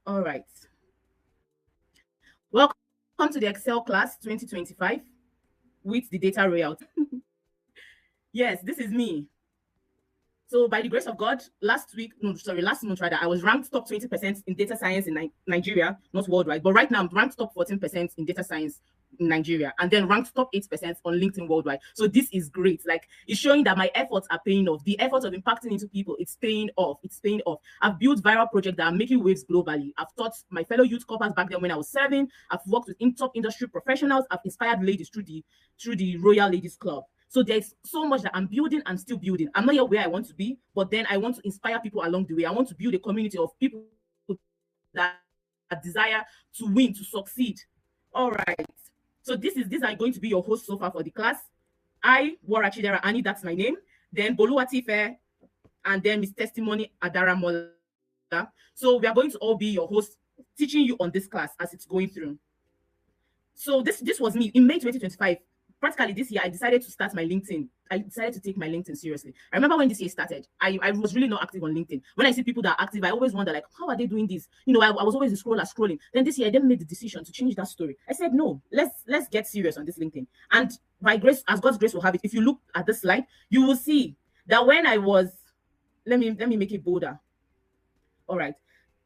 All right. Welcome to the Excel class 2025 with the data royalty. Yes, this is me. So by the grace of God, last month rather, I was ranked top 20% in data science in Nigeria, not worldwide. But right now I'm ranked top 14% in data science in Nigeria, and then ranked top 8% on LinkedIn worldwide. So this is great. Like, it's showing that my efforts are paying off. The effort of impacting into people, it's paying off. It's paying off. I've built viral projects that are making waves globally. I've taught my fellow youth corpers back then when I was serving. I've worked with top industry professionals. I've inspired ladies through the Royal Ladies Club. So there's so much that I'm building and still building. I'm not yet where I want to be, but then I want to inspire people along the way. I want to build a community of people that desire to win, to succeed. All right. So these are going to be your hosts so far for the class. I, Wara Chidera Ani, that's my name. Then Boluwatife, and then Miss Testimony Adara Mola. So we are going to all be your hosts, teaching you on this class as it's going through. So this was me in May 2025. Practically this year, I decided to start my LinkedIn. I decided to take my LinkedIn seriously. I remember when this year started, I was really not active on LinkedIn. When I see people that are active, I always wonder, like, how are they doing this? You know, I was always a scrolling. Then this year, I then made the decision to change that story. I said, no, let's get serious on this LinkedIn. And by grace, as God's grace will have it, if you look at this slide, you will see that when I was, let me make it bolder. All right.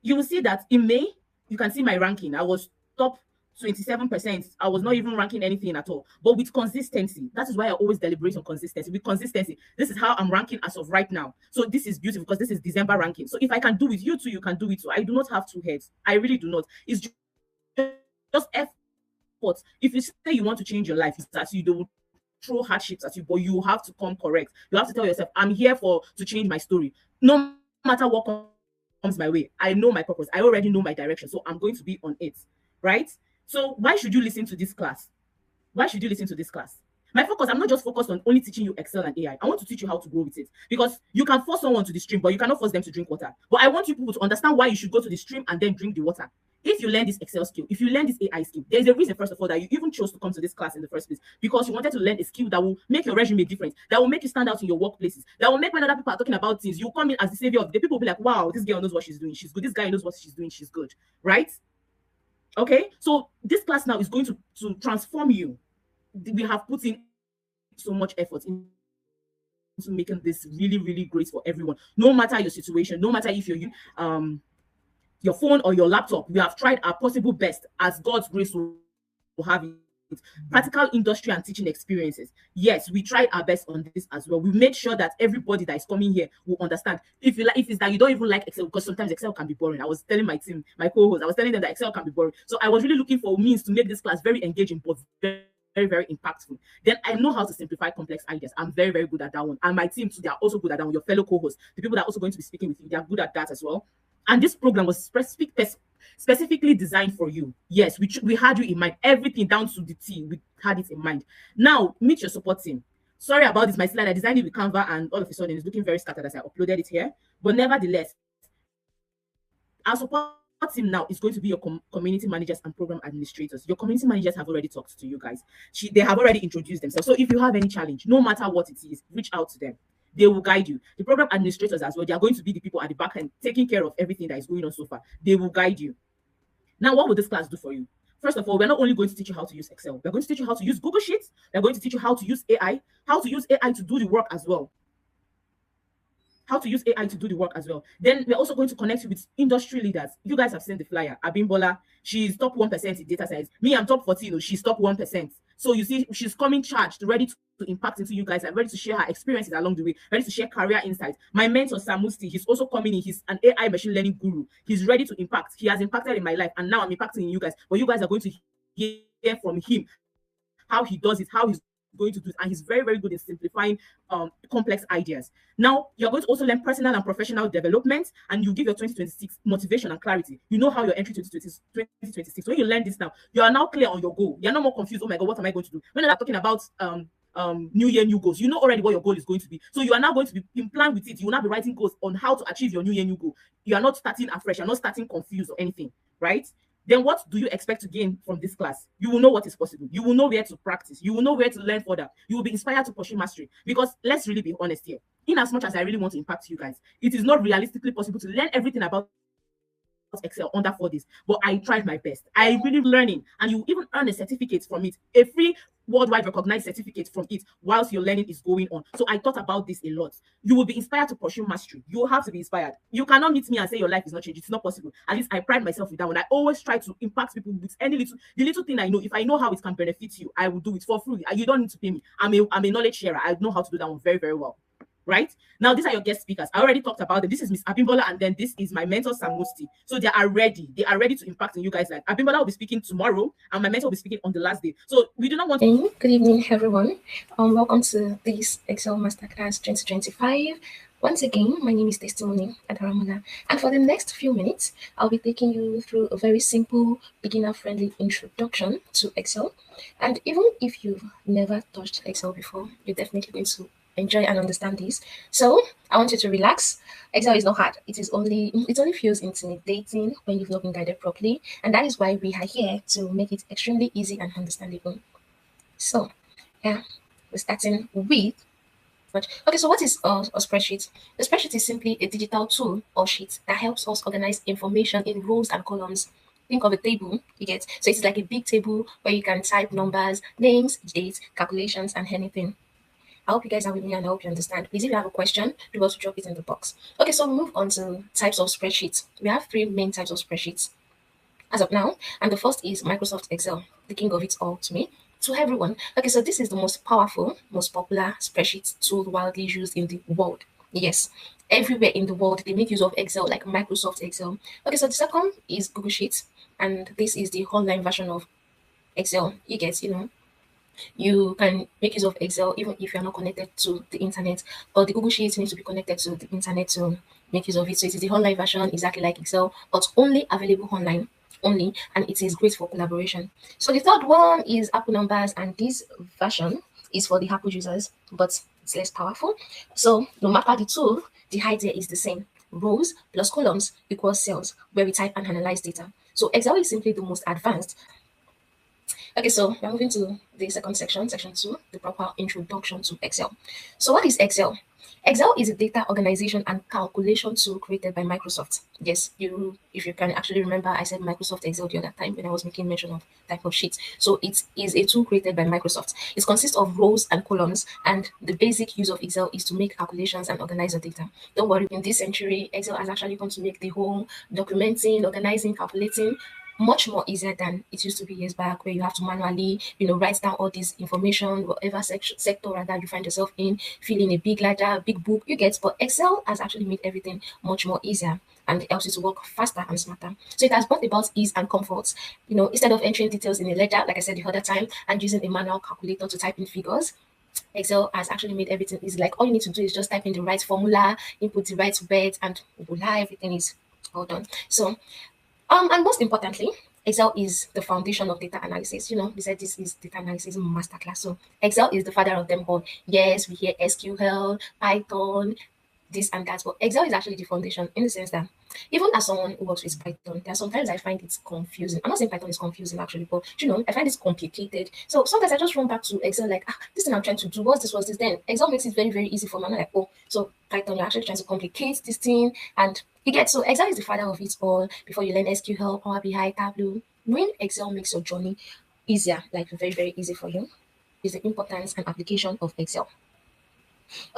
You will see that in May, you can see my ranking. I was top 27%. I was not even ranking anything at all. But with consistency, that is why I always deliberate on consistency. With consistency, this is how I'm ranking as of right now. So this is beautiful because this is December ranking. So if I can do it, you too, you can do it too. I do not have two heads. I really do not. It's just effort. If you say you want to change your life, it's that you don't throw hardships at you, but you have to come correct. You have to tell yourself, I'm here to change my story. No matter what comes my way, I know my purpose. I already know my direction. So I'm going to be on it. Right? So why should you listen to this class? Why should you listen to this class? My focus, I'm not just focused on only teaching you Excel and AI. I want to teach you how to grow with it. Because you can force someone to the stream, but you cannot force them to drink water. But I want you people to understand why you should go to the stream and then drink the water. If you learn this Excel skill, if you learn this AI skill, there's a reason, first of all, that you even chose to come to this class in the first place. Because you wanted to learn a skill that will make your resume different, that will make you stand out in your workplaces, that will make when other people are talking about things, you come in as the savior of the people will be like, wow, this girl knows what she's doing. She's good. This guy knows what she's doing. She's good. Right? Okay? So this class now is going to transform you. We have put in so much effort into making this really, really great for everyone. No matter your situation, no matter if you're your phone or your laptop, we have tried our possible best as God's grace will have it. Practical industry and teaching experiences. Yes, we tried our best on this as well. We made sure that everybody that is coming here will understand. If it's that you don't even like Excel, because sometimes Excel can be boring. I was telling my team, my co-host, I was telling them that Excel can be boring. So I was really looking for means to make this class very engaging, but very, very impactful. Then I know how to simplify complex ideas. I'm very, very good at that one. And my team too, they are also good at that one. Your fellow co-hosts, the people that are also going to be speaking with you, they are good at that as well. And this program was specifically designed for you. Yes, we had you in mind. Everything down to the T, we had it in mind. Now, meet your support team. Sorry about this, my slide. I designed it with Canva, and all of a sudden it's looking very scattered as I uploaded it here. But nevertheless, our support team now is going to be your community managers and program administrators. Your community managers have already talked to you guys. They have already introduced themselves. So if you have any challenge, no matter what it is, reach out to them. They will guide you. The program administrators as well, they are going to be the people at the back end taking care of everything that is going on so far. They will guide you. Now, what will this class do for you? First of all, we're not only going to teach you how to use Excel, we're going to teach you how to use Google Sheets. We're going to teach you how to use AI, how to use AI to do the work as well. How to use AI to do the work as well. Then we're also going to connect you with industry leaders. You guys have seen the flyer. Abimbola, she's top 1% in data science. Me, I'm top 14. She's top 1%. So you see, she's coming charged, ready to impact into you guys, and ready to share her experiences along the way, ready to share career insights. My mentor, Sam Musti, he's also coming in. He's an AI machine learning guru. He's ready to impact. He has impacted in my life, and now I'm impacting in you guys. But you guys are going to hear from him how he does it, how he's going to do it, and he's very, very good in simplifying complex ideas. Now, you're going to also learn personal and professional development, and you give your 2026 motivation and clarity. You know how your entry 2026. When you learn this now, you are now clear on your goal. You're not more confused. Oh my God, what am I going to do? When you're talking about new year, new goals, you know already what your goal is going to be. So you are now going to be in plan with it. You will not be writing goals on how to achieve your new year, new goal. You are not starting afresh. You're not starting confused or anything, right? Then what do you expect to gain from this class? You will know what is possible. You will know where to practice. You will know where to learn further. You will be inspired to pursue mastery. Because let's really be honest here. In as much as I really want to impact you guys, it is not realistically possible to learn everything about Excel under 4 days, but I tried my best. I really learning, and you even earn a certificate from it, a free worldwide recognized certificate from it whilst your learning is going on. So I thought about this a lot. You will be inspired to pursue mastery. You have to be inspired. You cannot meet me and say your life is not changing. It's not possible. At least I pride myself with that one. I always try to impact people with the little thing I know. If I know how it can benefit you, I will do it for free. You don't need to pay me. I'm a knowledge sharer. I know how to do that one very, very well. Right now, these are your guest speakers. I already talked about it. This is Miss Abimbola, and then this is my mentor Sam Musti. So they are ready. They are ready to impact on you guys. Like Abimbola will be speaking tomorrow, and my mentor will be speaking on the last day. So we do not want to. Good evening, everyone. Welcome to this Excel Masterclass 2025. Once again, my name is Testimony Adaramula, and for the next few minutes, I'll be taking you through a very simple, beginner-friendly introduction to Excel. And even if you've never touched Excel before, you're definitely going to enjoy and understand this. So I want you to relax. Excel is not hard. It only feels intimidating when you've not been guided properly, and that is why we are here to make it extremely easy and understandable. So yeah, we're starting with. Okay, so what is a spreadsheet? A spreadsheet is simply a digital tool or sheet that helps us organize information in rows and columns. Think of a table, you get. So it's like a big table where you can type numbers, names, dates, calculations, and anything. I hope you guys are with me and I hope you understand. Please, if you have a question, do also drop it in the box. Okay, so we'll move on to types of spreadsheets. We have 3 main types of spreadsheets as of now, and the first is Microsoft Excel, the king of it all to me, to everyone. Okay, so this is the most powerful, most popular spreadsheet tool widely used in the world. Yes, everywhere in the world they make use of Excel, like Microsoft Excel. Okay, so the second is Google Sheets, and this is the online version of Excel. You get, you can make use of Excel even if you're not connected to the internet, but the Google Sheets need to be connected to the internet to make use of it. So it is the online version, exactly like Excel, but only available online only, and it is great for collaboration. So the third one is Apple Numbers, and this version is for the Apple users, but it's less powerful. So no matter the tool, the idea is the same. Rows plus columns equals cells, where we type and analyze data. So Excel is simply the most advanced. Okay, so we're moving to the second section, section 2, the proper introduction to Excel. So what is Excel? Excel is a data organization and calculation tool created by Microsoft. Yes, if you can actually remember, I said Microsoft Excel the other time when I was making mention of type of sheets. So it is a tool created by Microsoft. It consists of rows and columns, and the basic use of Excel is to make calculations and organize the data. Don't worry, in this century, Excel has actually come to make the whole documenting, organizing, calculating much more easier than it used to be years back, where you have to manually, write down all this information, whatever sector rather you find yourself in, fill in a big ledger, big book, you get. But Excel has actually made everything much more easier, and it helps you to work faster and smarter. So it has brought about ease and comfort. Instead of entering details in a ledger, like I said the other time, and using a manual calculator to type in figures, Excel has actually made everything easy. Like all you need to do is just type in the right formula, input the right words, and voila, everything is all done. So and most importantly, Excel is the foundation of data analysis. We said this is data analysis masterclass. So Excel is the father of them all. Yes, we hear SQL, Python, this and that, but Excel is actually the foundation in the sense that even as someone who works with Python, there are sometimes I find it confusing. I'm not saying Python is confusing actually, but I find it complicated. So sometimes I just run back to Excel like, this thing I'm trying to do, what's this? Then Excel makes it very, very easy for me. I'm like, oh, so Python, you're actually trying to complicate this thing, and you get. So Excel is the father of it all. Before you learn SQL, Power BI, Tableau, knowing Excel makes your journey easier, like very, very easy for you. Is the importance and application of Excel.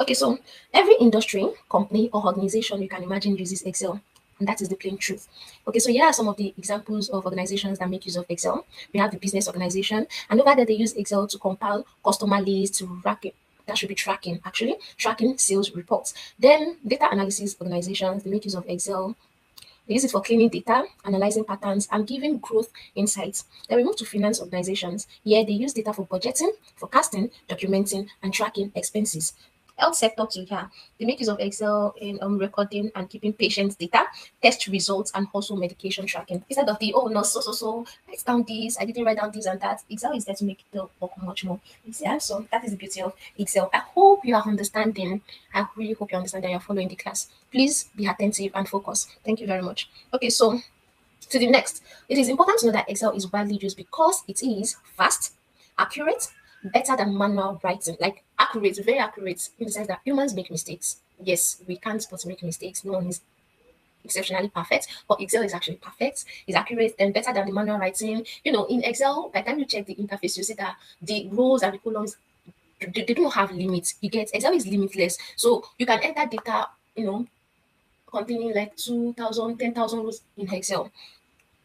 Okay, so every industry, company, or organization you can imagine uses Excel, and that is the plain truth. Okay, so here are some of the examples of organizations that make use of Excel. We have the business organization, and over there they use Excel to compile customer lists, to rack it. That should be tracking, actually, tracking sales reports. Then data analysis organizations, they make use of Excel. They use it for cleaning data, analyzing patterns, and giving growth insights. Then we move to finance organizations. Here, they use data for budgeting, forecasting, documenting, and tracking expenses. Health sector too, yeah. They make use of Excel in recording and keeping patients' data, test results, and also medication tracking. Instead of the, oh, no, write down this, I didn't write down this and that. Excel is there to make the work much more easier. So that is the beauty of Excel. I hope you are understanding. I really hope you understand that you're following the class. Please be attentive and focus. Thank you very much. Okay, so to the next. It is important to know that Excel is widely used because it is fast, accurate, better than manual writing. Like accurate, very accurate, in the sense that humans make mistakes. Yes, we can't but make mistakes. No one is exceptionally perfect, but Excel is actually perfect, is accurate, and better than the manual writing. In Excel, by the time you check the interface, you see that the rows and the columns, they don't have limits. You get, Excel is limitless. So you can enter data, containing like 2,000, 10,000 rows in Excel.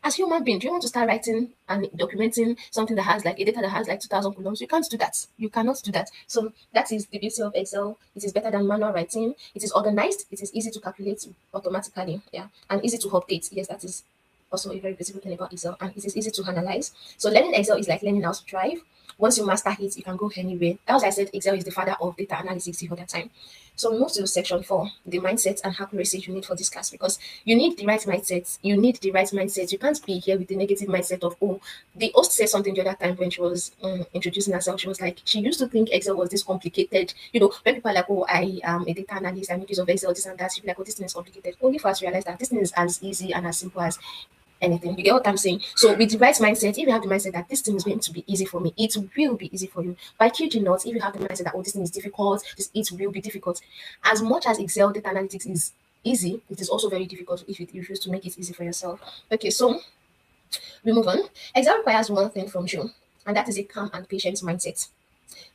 As human being, do you want to start writing and documenting something that has like a data that has like 2,000 columns? You can't do that. You cannot do that. So that is the beauty of Excel. It is better than manual writing. It is organized. It is easy to calculate automatically. Yeah, and easy to update. Yes, that is also a very beautiful thing about Excel, and it is easy to analyze. So learning Excel is like learning how to drive. Once you master it, you can go anywhere. That was, I said, Excel is the father of data analytics the other time. So we move to section 4, the mindset and accuracy you need for this class, because you need the right mindset. You need the right mindset. You can't be here with the negative mindset of, oh, the host said something the other time when she was introducing herself. She was like, she used to think Excel was this complicated. When people are like, oh, I am a data analyst, I make use of Excel, this and that, she'll be like, oh, this thing is complicated. Only for us to realize that this thing is as easy and as simple as anything. You get what I'm saying? So with the right mindset, if you have the mindset that this thing is going to be easy for me, it will be easy for you. By kid not, if you have the mindset that, oh, this thing is difficult, it will be difficult. As much as Excel data analytics is easy, it is also very difficult if you refuse to make it easy for yourself. Okay, so we move on. Excel requires one thing from you, and that is a calm and patient mindset.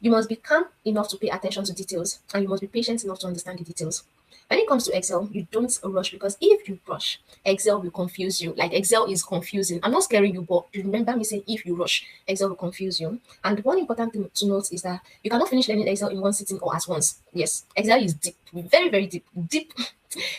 You must be calm enough to pay attention to details, and you must be patient enough to understand the details. When it comes to Excel, you don't rush, because if you rush, Excel will confuse you. Like, Excel is confusing. I'm not scaring you, but you remember me saying if you rush, Excel will confuse you. And one important thing to note is that you cannot finish learning Excel in one sitting or at once. Yes, Excel is deep, very, very deep, deep.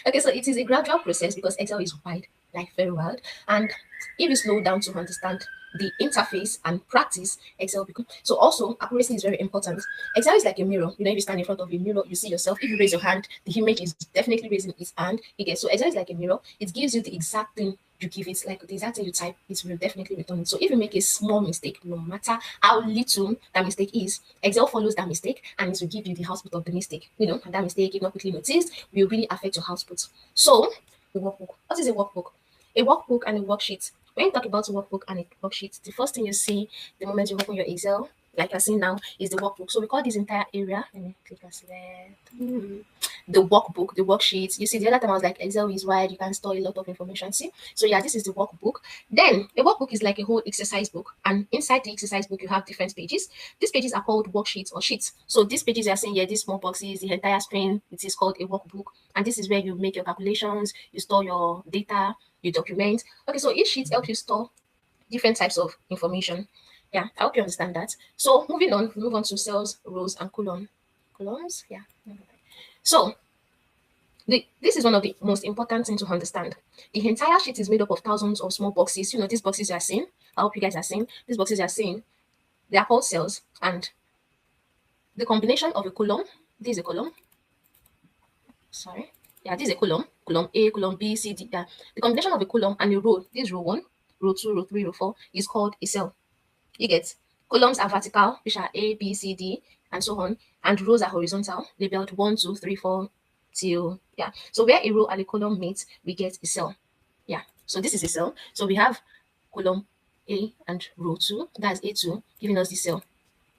Okay, so it is a gradual process because Excel is wide, like very wide. And if you slow down to understand the interface and practice, Excel becomes so. Also, accuracy is very important. Excel is like a mirror. If you stand in front of a mirror, you see yourself. If you raise your hand, the image is definitely raising its hand. You get, so Excel is like a mirror. It gives you the exact thing you give it, like the exact thing you type, it will definitely return it. So if you make a small mistake, no matter how little that mistake is, Excel follows that mistake and it will give you the output of the mistake. And that mistake, if not quickly noticed, will really affect your output. So, the workbook. What is a workbook? A workbook and a worksheet. When you talk about a workbook and a worksheet, the first thing you see the moment you open your Excel, like you're seeing now, is the workbook. So we call this entire area. Let me click and select the workbook, the worksheets. You see, the other time I was like, Excel is wide, you can store a lot of information. See? So yeah, this is the workbook. Then a workbook is like a whole exercise book, and inside the exercise book, you have different pages. These pages are called worksheets or sheets. So these pages you are seeing here, these small boxes, the entire screen, it is called a workbook. And this is where you make your calculations, you store your data, you document. Okay, so each sheet helps you store different types of information. Yeah, I hope you understand that. So moving on, we move on to cells, rows, and columns. Yeah. So this is one of the most important things to understand. The entire sheet is made up of thousands of small boxes. These boxes you are seeing. I hope you guys are seeing. These boxes you are seeing, they are called cells, and the combination of a column. This is a column. Sorry. Yeah, this is a column. Column A, column B, C, D. Yeah. The combination of a column and a row. This is row 1, row 2, row 3, row 4 is called a cell. You get, columns are vertical, which are A, B, C, D, and so on, and rows are horizontal, labeled 1, 2, 3, 4 till, yeah. So where a row and a column meet, we get a cell. Yeah. So this is a cell. So we have column A and row 2, that's A2, giving us the cell.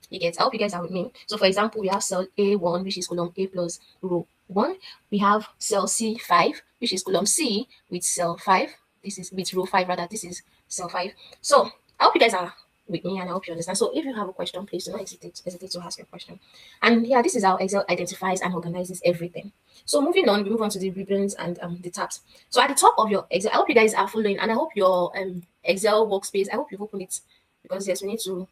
You get, I hope you guys are with me. So for example, we have cell A1, which is column A plus row 1. We have cell C5, which is column C with cell 5. This is with row 5 rather. This is cell 5. So I hope you guys are with me and I hope you understand. So if you have a question, please do not hesitate to ask your question. And yeah, this is how Excel identifies and organizes everything. So moving on, we move on to the ribbons and the tabs. So at the top of your Excel, I hope you guys are following, and I hope your Excel workspace, I hope you've opened it, because yes, we need to,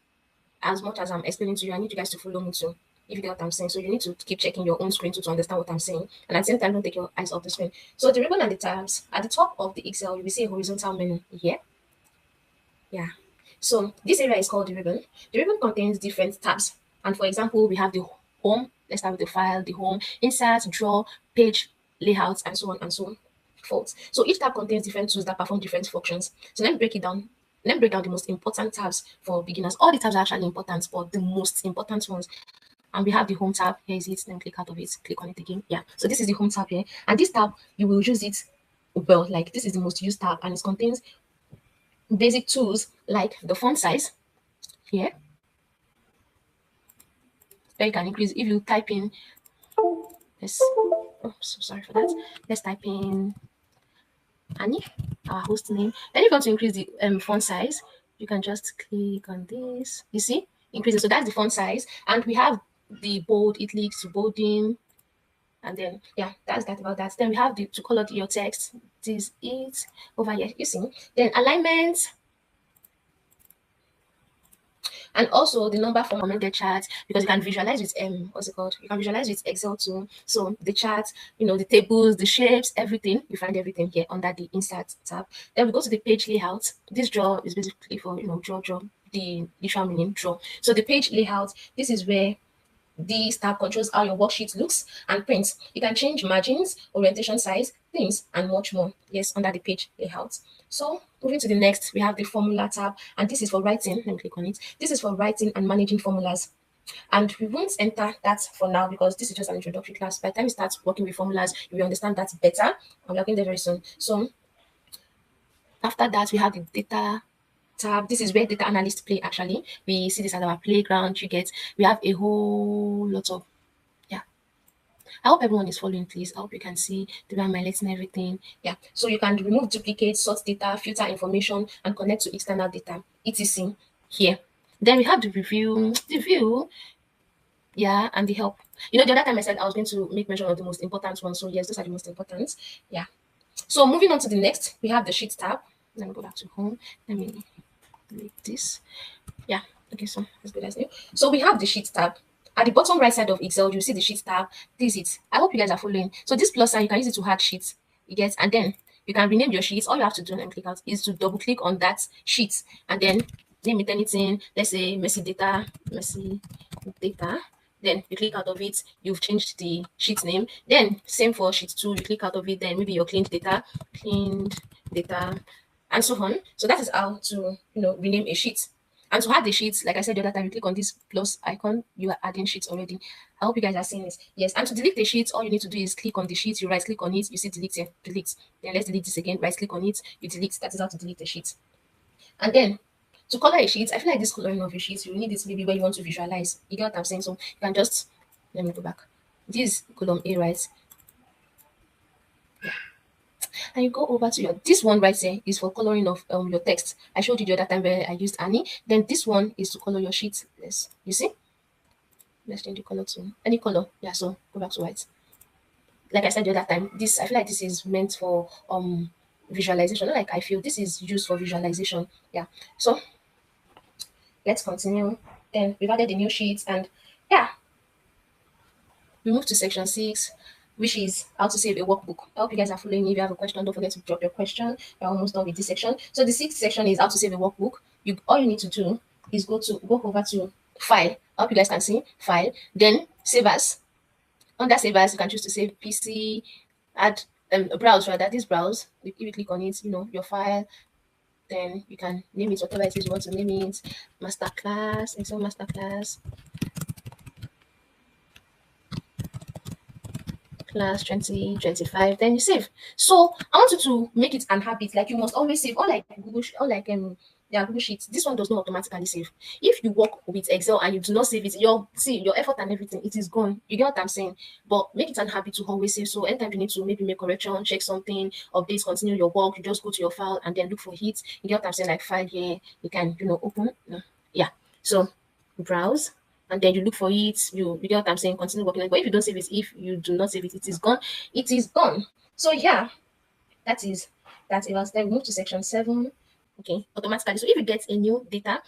as much as I'm explaining to you, I need you guys to follow me too, if you get what I'm saying. So you need to keep checking your own screen to understand what I'm saying. And at the same time, don't take your eyes off the screen. So the ribbon and the tabs, at the top of the Excel, you will see a horizontal menu here. Yeah. So this area is called the ribbon. The ribbon contains different tabs. And for example, we have the home. Let's start with the file, the home, insert, draw, page, layouts, and so on and so forth. So each tab contains different tools that perform different functions. So let me break it down. Let me break down the most important tabs for beginners. All the tabs are actually important, but the most important ones. And we have the home tab. Here is it. Then click out of it. Click on it again. Yeah. So this is the home tab here. And this tab, you will use it well. Like, this is the most used tab, and it contains basic tools like the font size here. Where you can increase if you type in this. Oh, so sorry for that. Let's type in Annie, our host name. Then if you want to increase the font size, you can just click on this. You see, increasing. So that's the font size, and we have the bold, italics, bolding, and then yeah, that's that about that. Then we have the to color your text. This is over here. You see. Then alignment, and also the number for commented chart, because you can visualize with what's it called, you can visualize with Excel too. So the chart, the tables, the shapes, everything, you find everything here under the insert tab. Then we go to the page layout. This draw is basically for draw, the literal meaning draw. So the page layout, this is where this tab controls how your worksheet looks and prints. You can change margins, orientation size, themes, and much more. Yes, under the page layout. So moving to the next, we have the formula tab, and this is for writing. Let me click on it. This is for writing and managing formulas. And we won't enter that for now because this is just an introductory class. By the time you start working with formulas, you will understand that better. And we're going there very soon. So after that, we have the data tab. This is where data analysts play. Actually, we see this as our playground. We have a whole lot of, yeah. I hope everyone is following, please. I hope you can see the way I'm highlighting everything. Yeah, so you can remove duplicates, sort data, filter information, and connect to external data, etc. here. Then we have the view, yeah, and the help. The other time I said I was going to make mention of the most important ones. So yes, those are the most important. Yeah. So moving on to the next, we have the sheet tab. Let me go back to home. Let me delete this. Yeah. Okay, so as good as new. So we have the sheet tab. At the bottom right side of Excel, you see the sheet tab. This is it. I hope you guys are following. So this plus sign, you can use it to add sheets. You get, and then you can rename your sheets. All you have to do and click out is to double click on that sheet and then name it anything. Let's say messy data. Then you click out of it, you've changed the sheet name. Then same for sheet 2, you click out of it, then maybe your cleaned data, and so on. So that is how to rename a sheet. And to add the sheets, like I said the other time, you click on this plus icon, you are adding sheets already. I hope you guys are seeing this. Yes, and to delete the sheets, all you need to do is click on the sheet, you right click on it, you see delete here, delete. Then let's delete this again, right click on it, you delete. That is how to delete the sheet. And then to color a sheet, I feel like this coloring of a sheet, you need it maybe where you want to visualize. You get what I'm saying? So you can just, let me go back. This is column A, right? Yeah. And you go over to this one right here is for coloring of your text. I showed you the other time where I used Annie. Then this one is to color your sheet. Yes, you see? Let's change the color to any color. Yeah, so go back to white. Like I said the other time, I feel like this is meant for visualization. Not like I feel this is used for visualization. Yeah. So let's continue. Then we've added the new sheets, and yeah, we move to section 6, which is how to save a workbook. I hope you guys are following me. If you have a question, don't forget to drop your question. We're almost done with this section. So the 6th section is how to save a workbook. All you need to do is go over to file. I hope you guys can see file. Then save as. Under save as, you can choose to save PC, add browse rather. This browse. If you click on it, your file. Then you can name it whatever it is you want to name it. Masterclass, Excel Masterclass. Class 2025, then you save. So I want you to make it an habit, like you must always save. Unlike Google Sheets, this one does not automatically save. If you work with Excel and you do not save it, your effort and everything, it is gone. You get what I'm saying? But make it an habit to always save. So anytime you need to maybe make correction, check something, updates, continue your work, you just go to your file and then look for it. You get what I'm saying? Like file here, you can open. Yeah. So browse. And then you look for it, you get what I'm saying, continue working. But if you don't save it, if you do not save it, it is gone. It is gone. So yeah, that is that. Then we move to section 7. Okay, automatically. So if you get a new data,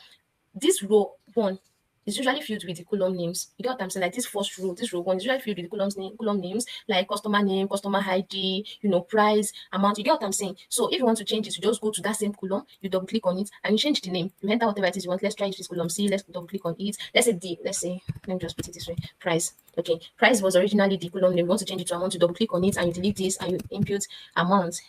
this row 1 is usually filled with the column names. You get what I'm saying? Like this first row, this row 1 is usually filled with the column names, like customer name, customer ID, price, amount. You get what I'm saying? So if you want to change it, you just go to that same column, you double click on it, and you change the name. You enter whatever it is you want. Let's try this column C. Let's double click on it. Let's say let me just put it this way. Price. Okay. Price was originally the column name. You want to change it to amount, you double click on it, and you delete this, and you input amount.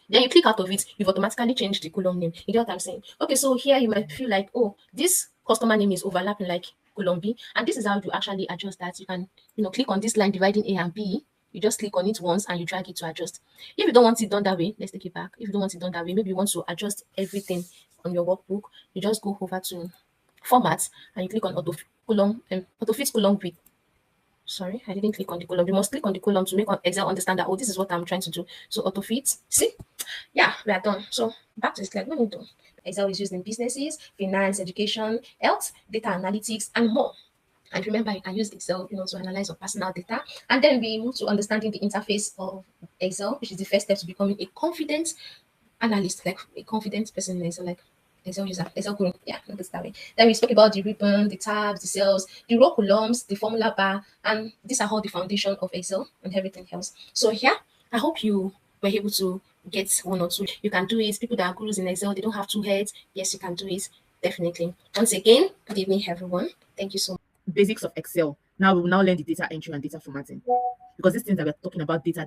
Then you click out of it, you've automatically changed the column name. You get what I'm saying? Okay, so here you might feel like, oh, this customer name is overlapping like column B, and this is how you actually adjust that. You can, click on this line dividing A and B. You just click on it once and you drag it to adjust. If you don't want it done that way, let's take it back. If you don't want it done that way, maybe you want to adjust everything on your workbook, you just go over to format and you click on auto fit column width. Sorry, I didn't click on the column. You must click on the column to make Excel understand that, oh, this is what I'm trying to do. So auto fit, see? Yeah, we are done. So back to the slide. What we do? Excel is used in businesses, finance, education, health, data analytics, and more. And remember, you can use Excel, to analyze your personal data. And then we move to understanding the interface of Excel, which is the first step to becoming a confident analyst, like a confident person in Excel, like Excel user, Excel guru. Yeah, not this that way. Then we spoke about the ribbon, the tabs, the cells, the row columns, the formula bar, and these are all the foundation of Excel and everything else. So here, I hope you were able to get one or two. You can do it. People that are gurus in Excel, they don't have two heads. Yes, you can do it. Definitely. Once again, good evening, everyone. Thank you so much. Basics of Excel. Now we will now learn the data entry and data formatting. Because these things that we're talking about, data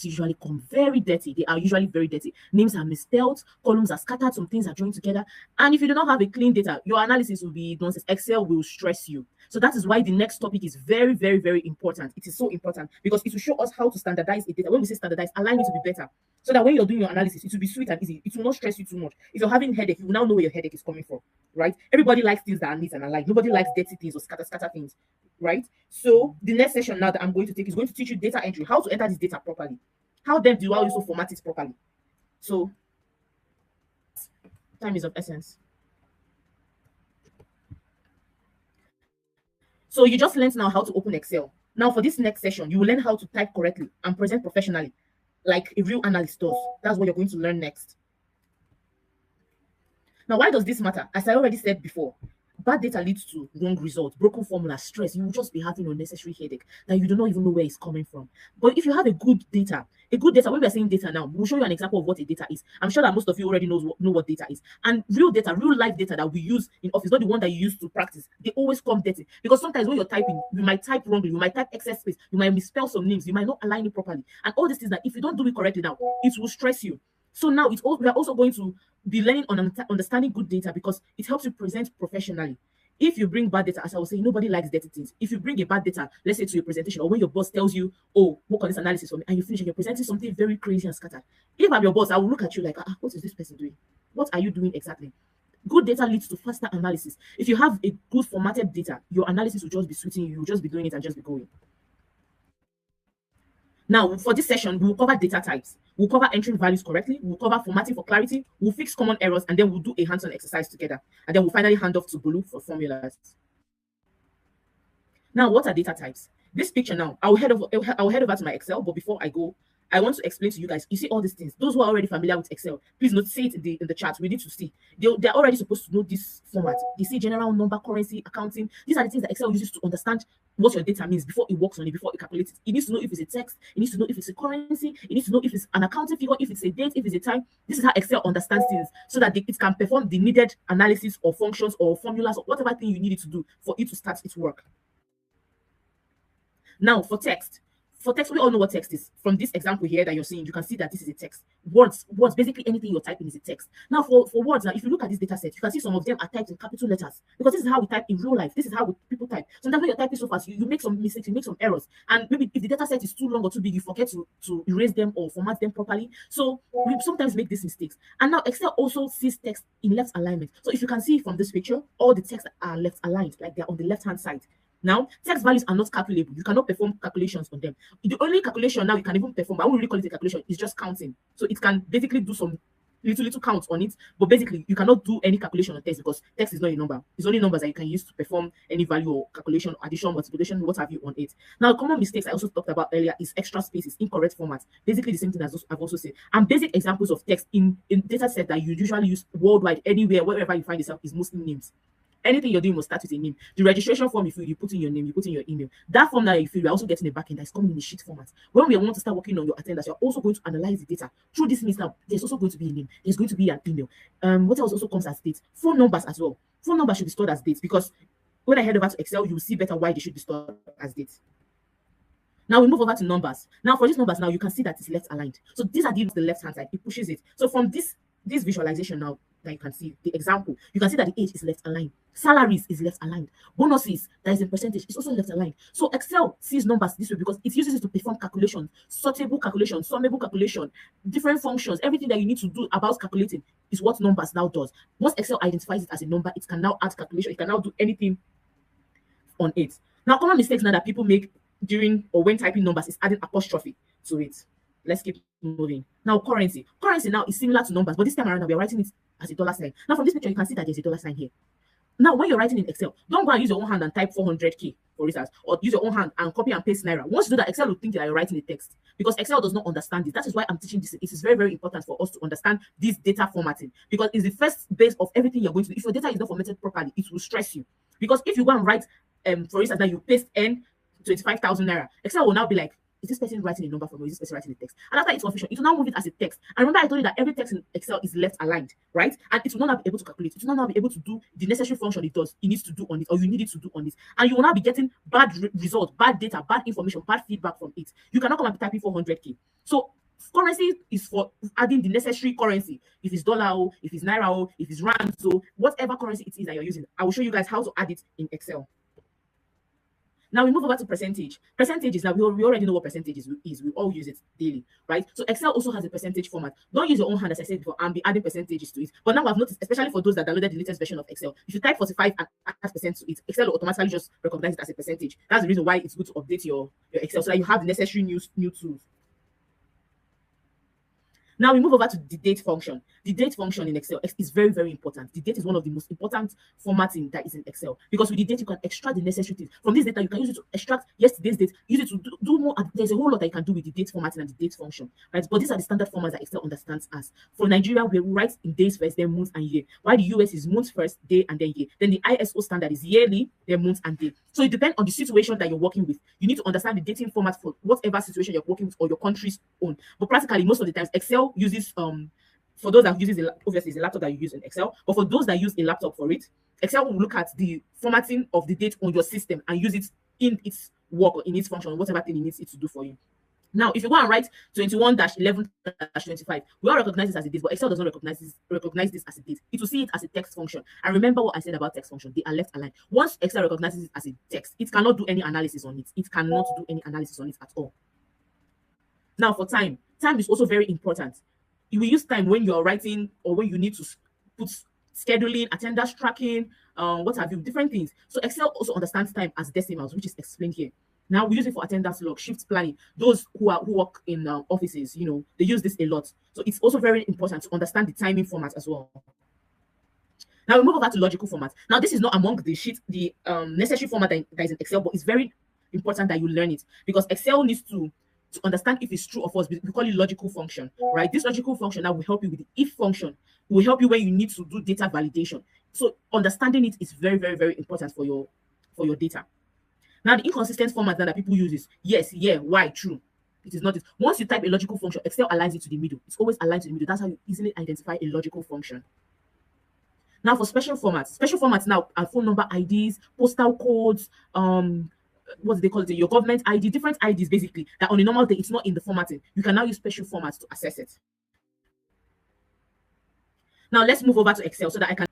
usually come very dirty. They are usually very dirty. Names are misspelled, columns are scattered, some things are joined together. And if you do not have a clean data, your analysis will be nonsense. Excel will stress you. So that is why the next topic is very, very, very important. It is so important because it will show us how to standardize a data. When we say standardize, align it to be better. So that when you're doing your analysis, it will be sweet and easy. It will not stress you too much. If you're having headache, you will now know where your headache is coming from, right? Everybody likes things that are neat and aligned. Nobody likes dirty things or scatter things, right? So the next session now that I'm going to take is going to teach you data entry, how to enter this data properly. How then do I also format it properly? So time is of essence. So you just learned now how to open Excel. Now for this next session, you will learn how to type correctly and present professionally, like a real analyst does. That's what you're going to learn next. Now, why does this matter? As I already said before, bad data leads to wrong results, broken formula, stress. You will just be having unnecessary headache that you do not even know where it's coming from. But if you have a good data, when we are saying data now, we'll show you an example of what a data is. I'm sure that most of you already know what data is. And real data, real life data that we use in office, not the one that you use to practice, they always come dirty. Because sometimes when you're typing, you might type wrongly, you might type excess space, you might misspell some names, you might not align it properly. And all these things that if you don't do it correctly now, it will stress you. So now we are also going to be learning on understanding good data because it helps you present professionally. If you bring bad data, as I was saying, nobody likes dirty things. If you bring a bad data, let's say to your presentation, or when your boss tells you, oh, work on this analysis for me, and you finish and you're presenting something very crazy and scattered. If I'm your boss, I will look at you like, what is this person doing? What are you doing exactly? Good data leads to faster analysis. If you have a good formatted data, your analysis will just be suiting you. You'll just be doing it and just be going. Now, for this session, we'll cover data types. We'll cover entering values correctly. We'll cover formatting for clarity. We'll fix common errors, and then we'll do a hands-on exercise together. And then we'll finally hand off to Bulu for formulas. Now, what are data types? This picture now, I'll head over to my Excel, but before I go, I want to explain to you guys. You see all these things. Those who are already familiar with Excel, please note, see it in the chat. We need to see. They're already supposed to know this format. They see general number, currency, accounting. These are the things that Excel uses to understand what your data means before it works on it, before it calculates it. It needs to know if it's a text. It needs to know if it's a currency. It needs to know if it's an accounting figure, if it's a date, if it's a time. This is how Excel understands things so that it can perform the needed analysis or functions or formulas or whatever thing you need it to do for it to start its work. Now, for text, we all know what text is. From this example here that you're seeing, you can see that this is a text. Words, basically anything you're typing is a text. Now, for words, now, if you look at this data set, you can see some of them are typed in capital letters because this is how we type in real life. This is how people type. Sometimes when you're typing so fast, you make some mistakes, you make some errors. And maybe if the data set is too long or too big, you forget to erase them or format them properly. So we sometimes make these mistakes. And now Excel also sees text in left alignment. So if you can see from this picture, all the text are left aligned, like they're on the left-hand side. Now, text values are not calculable. You cannot perform calculations on them. The only calculation now you can even perform, I won't really call it a calculation, is just counting. So it can basically do some little counts on it, but basically you cannot do any calculation on text because text is not a number. It's only numbers that you can use to perform any value or calculation, addition, multiplication, what have you on it. Now, common mistakes I also talked about earlier is extra spaces, incorrect format. Basically the same thing as I've also said. And basic examples of text in data set that you usually use worldwide, anywhere, wherever you find yourself, is mostly names. Anything you're doing must start with a name. The registration form you fill, you put in your name, you put in your email. That form that you fill, you're also getting a backend that's coming in a sheet format. When we want to start working on your attendance, you're also going to analyze the data. Through this means now, there's also going to be a name. There's going to be an email. What else also comes as dates? Phone numbers as well. Phone numbers should be stored as dates because when I head over to Excel, you'll see better why they should be stored as dates. Now we move over to numbers. Now for these numbers, now you can see that it's left aligned. So these are the left-hand side. It pushes it. So from this visualization now, that you can see the example, you can see that the age is left aligned, salaries is left aligned, bonuses that is in percentage is also left aligned. So Excel sees numbers this way because it uses it to perform calculations, sortable calculation, summable calculation, different functions. Everything that you need to do about calculating is what numbers now does. Once Excel identifies it as a number, it can now add calculation, it can now do anything on it. Now, common mistakes now that people make during or when typing numbers is adding apostrophe to it. Let's keep moving. Now, currency. Currency now is similar to numbers, but this time around, we are writing it as a dollar sign. Now, from this picture, you can see that there's a dollar sign here. Now, when you're writing in Excel, don't go and use your own hand and type 400K, for instance, or use your own hand and copy and paste Naira. Once you do that, Excel will think that you're writing a text because Excel does not understand it. That is why I'm teaching this. It is very, very important for us to understand this data formatting because it's the first base of everything you're going to do. If your data is not formatted properly, it will stress you. Because if you go and write, for instance, that you paste N 25,000 Naira, Excel will now be like, is this person writing a number for me? Is this person writing a text? And after it's confusion, it will now move it as a text. And remember, I told you that every text in Excel is left aligned, right? And it will not be able to calculate. It will not be able to do the necessary function it needs to do on it, or you need it to do on it. And you will now be getting bad results, bad data, bad information, bad feedback from it. You cannot come and type in 400K. So currency is for adding the necessary currency. If it's dollar, if it's naira, if it's rand, so whatever currency it is that you're using, I will show you guys how to add it in Excel. Now we move over to percentage. Percentages, now we already know what percentage is. We all use it daily, right? So Excel also has a percentage format. Don't use your own hand, as I said before, and be adding percentages to it. But now I've noticed, especially for those that downloaded the latest version of Excel, if you type 45 and add percent to it, Excel will automatically just recognize it as a percentage. That's the reason why it's good to update your Excel so that you have the necessary new tools. Now we move over to the date function. The date function in Excel is very, very important. The date is one of the most important formatting that is in Excel because with the date, you can extract the necessary things. From this data, you can use it to extract yesterday's date, use it to do more. There's a whole lot that you can do with the date formatting and the date function, right? But these are the standard formats that Excel understands as. For Nigeria, we write in days first, then month and year. While the US is month first, day, and then year. Then the ISO standard is yearly, then month and day. So it depends on the situation that you're working with. You need to understand the dating format for whatever situation you're working with or your country's own. But practically, most of the times, Excel uses for those that uses obviously it's a laptop that you use in Excel, but for those that use a laptop for it, Excel will look at the formatting of the date on your system and use it in its work or in its function, whatever thing it needs it to do for you. Now, if you go and write 21-11-25, we all recognize this as a date, but Excel does not recognize this as a date. It will see it as a text function. And remember what I said about text function, they are left aligned. Once Excel recognizes it as a text, it cannot do any analysis on it. It cannot do any analysis on it at all. Now, for time is also very important. You will use time when you're writing or when you need to put scheduling, attendance tracking, what have you, different things. So Excel also understands time as decimals, which is explained here. Now we use it for attendance log, shift planning. Those who work in offices, they use this a lot. So it's also very important to understand the timing format as well. Now we move over to logical format. Now this is not among the necessary format that is in Excel, but it's very important that you learn it because Excel needs to understand if it's true or false. We call it logical function, right? This logical function now will help you with the if function. It will help you when you need to do data validation. So understanding it is very, very, very important for your data. Now the inconsistent format that people use is yes, yeah, why, true. It is not it. Once you type a logical function, Excel aligns it to the middle. It's always aligned to the middle. That's how you easily identify a logical function. Now for special formats now are phone number IDs, postal codes, what do they call it? Your government ID, different IDs basically, that on a normal day it's not in the formatting. You can now use special formats to access it. Now let's move over to Excel so that I can.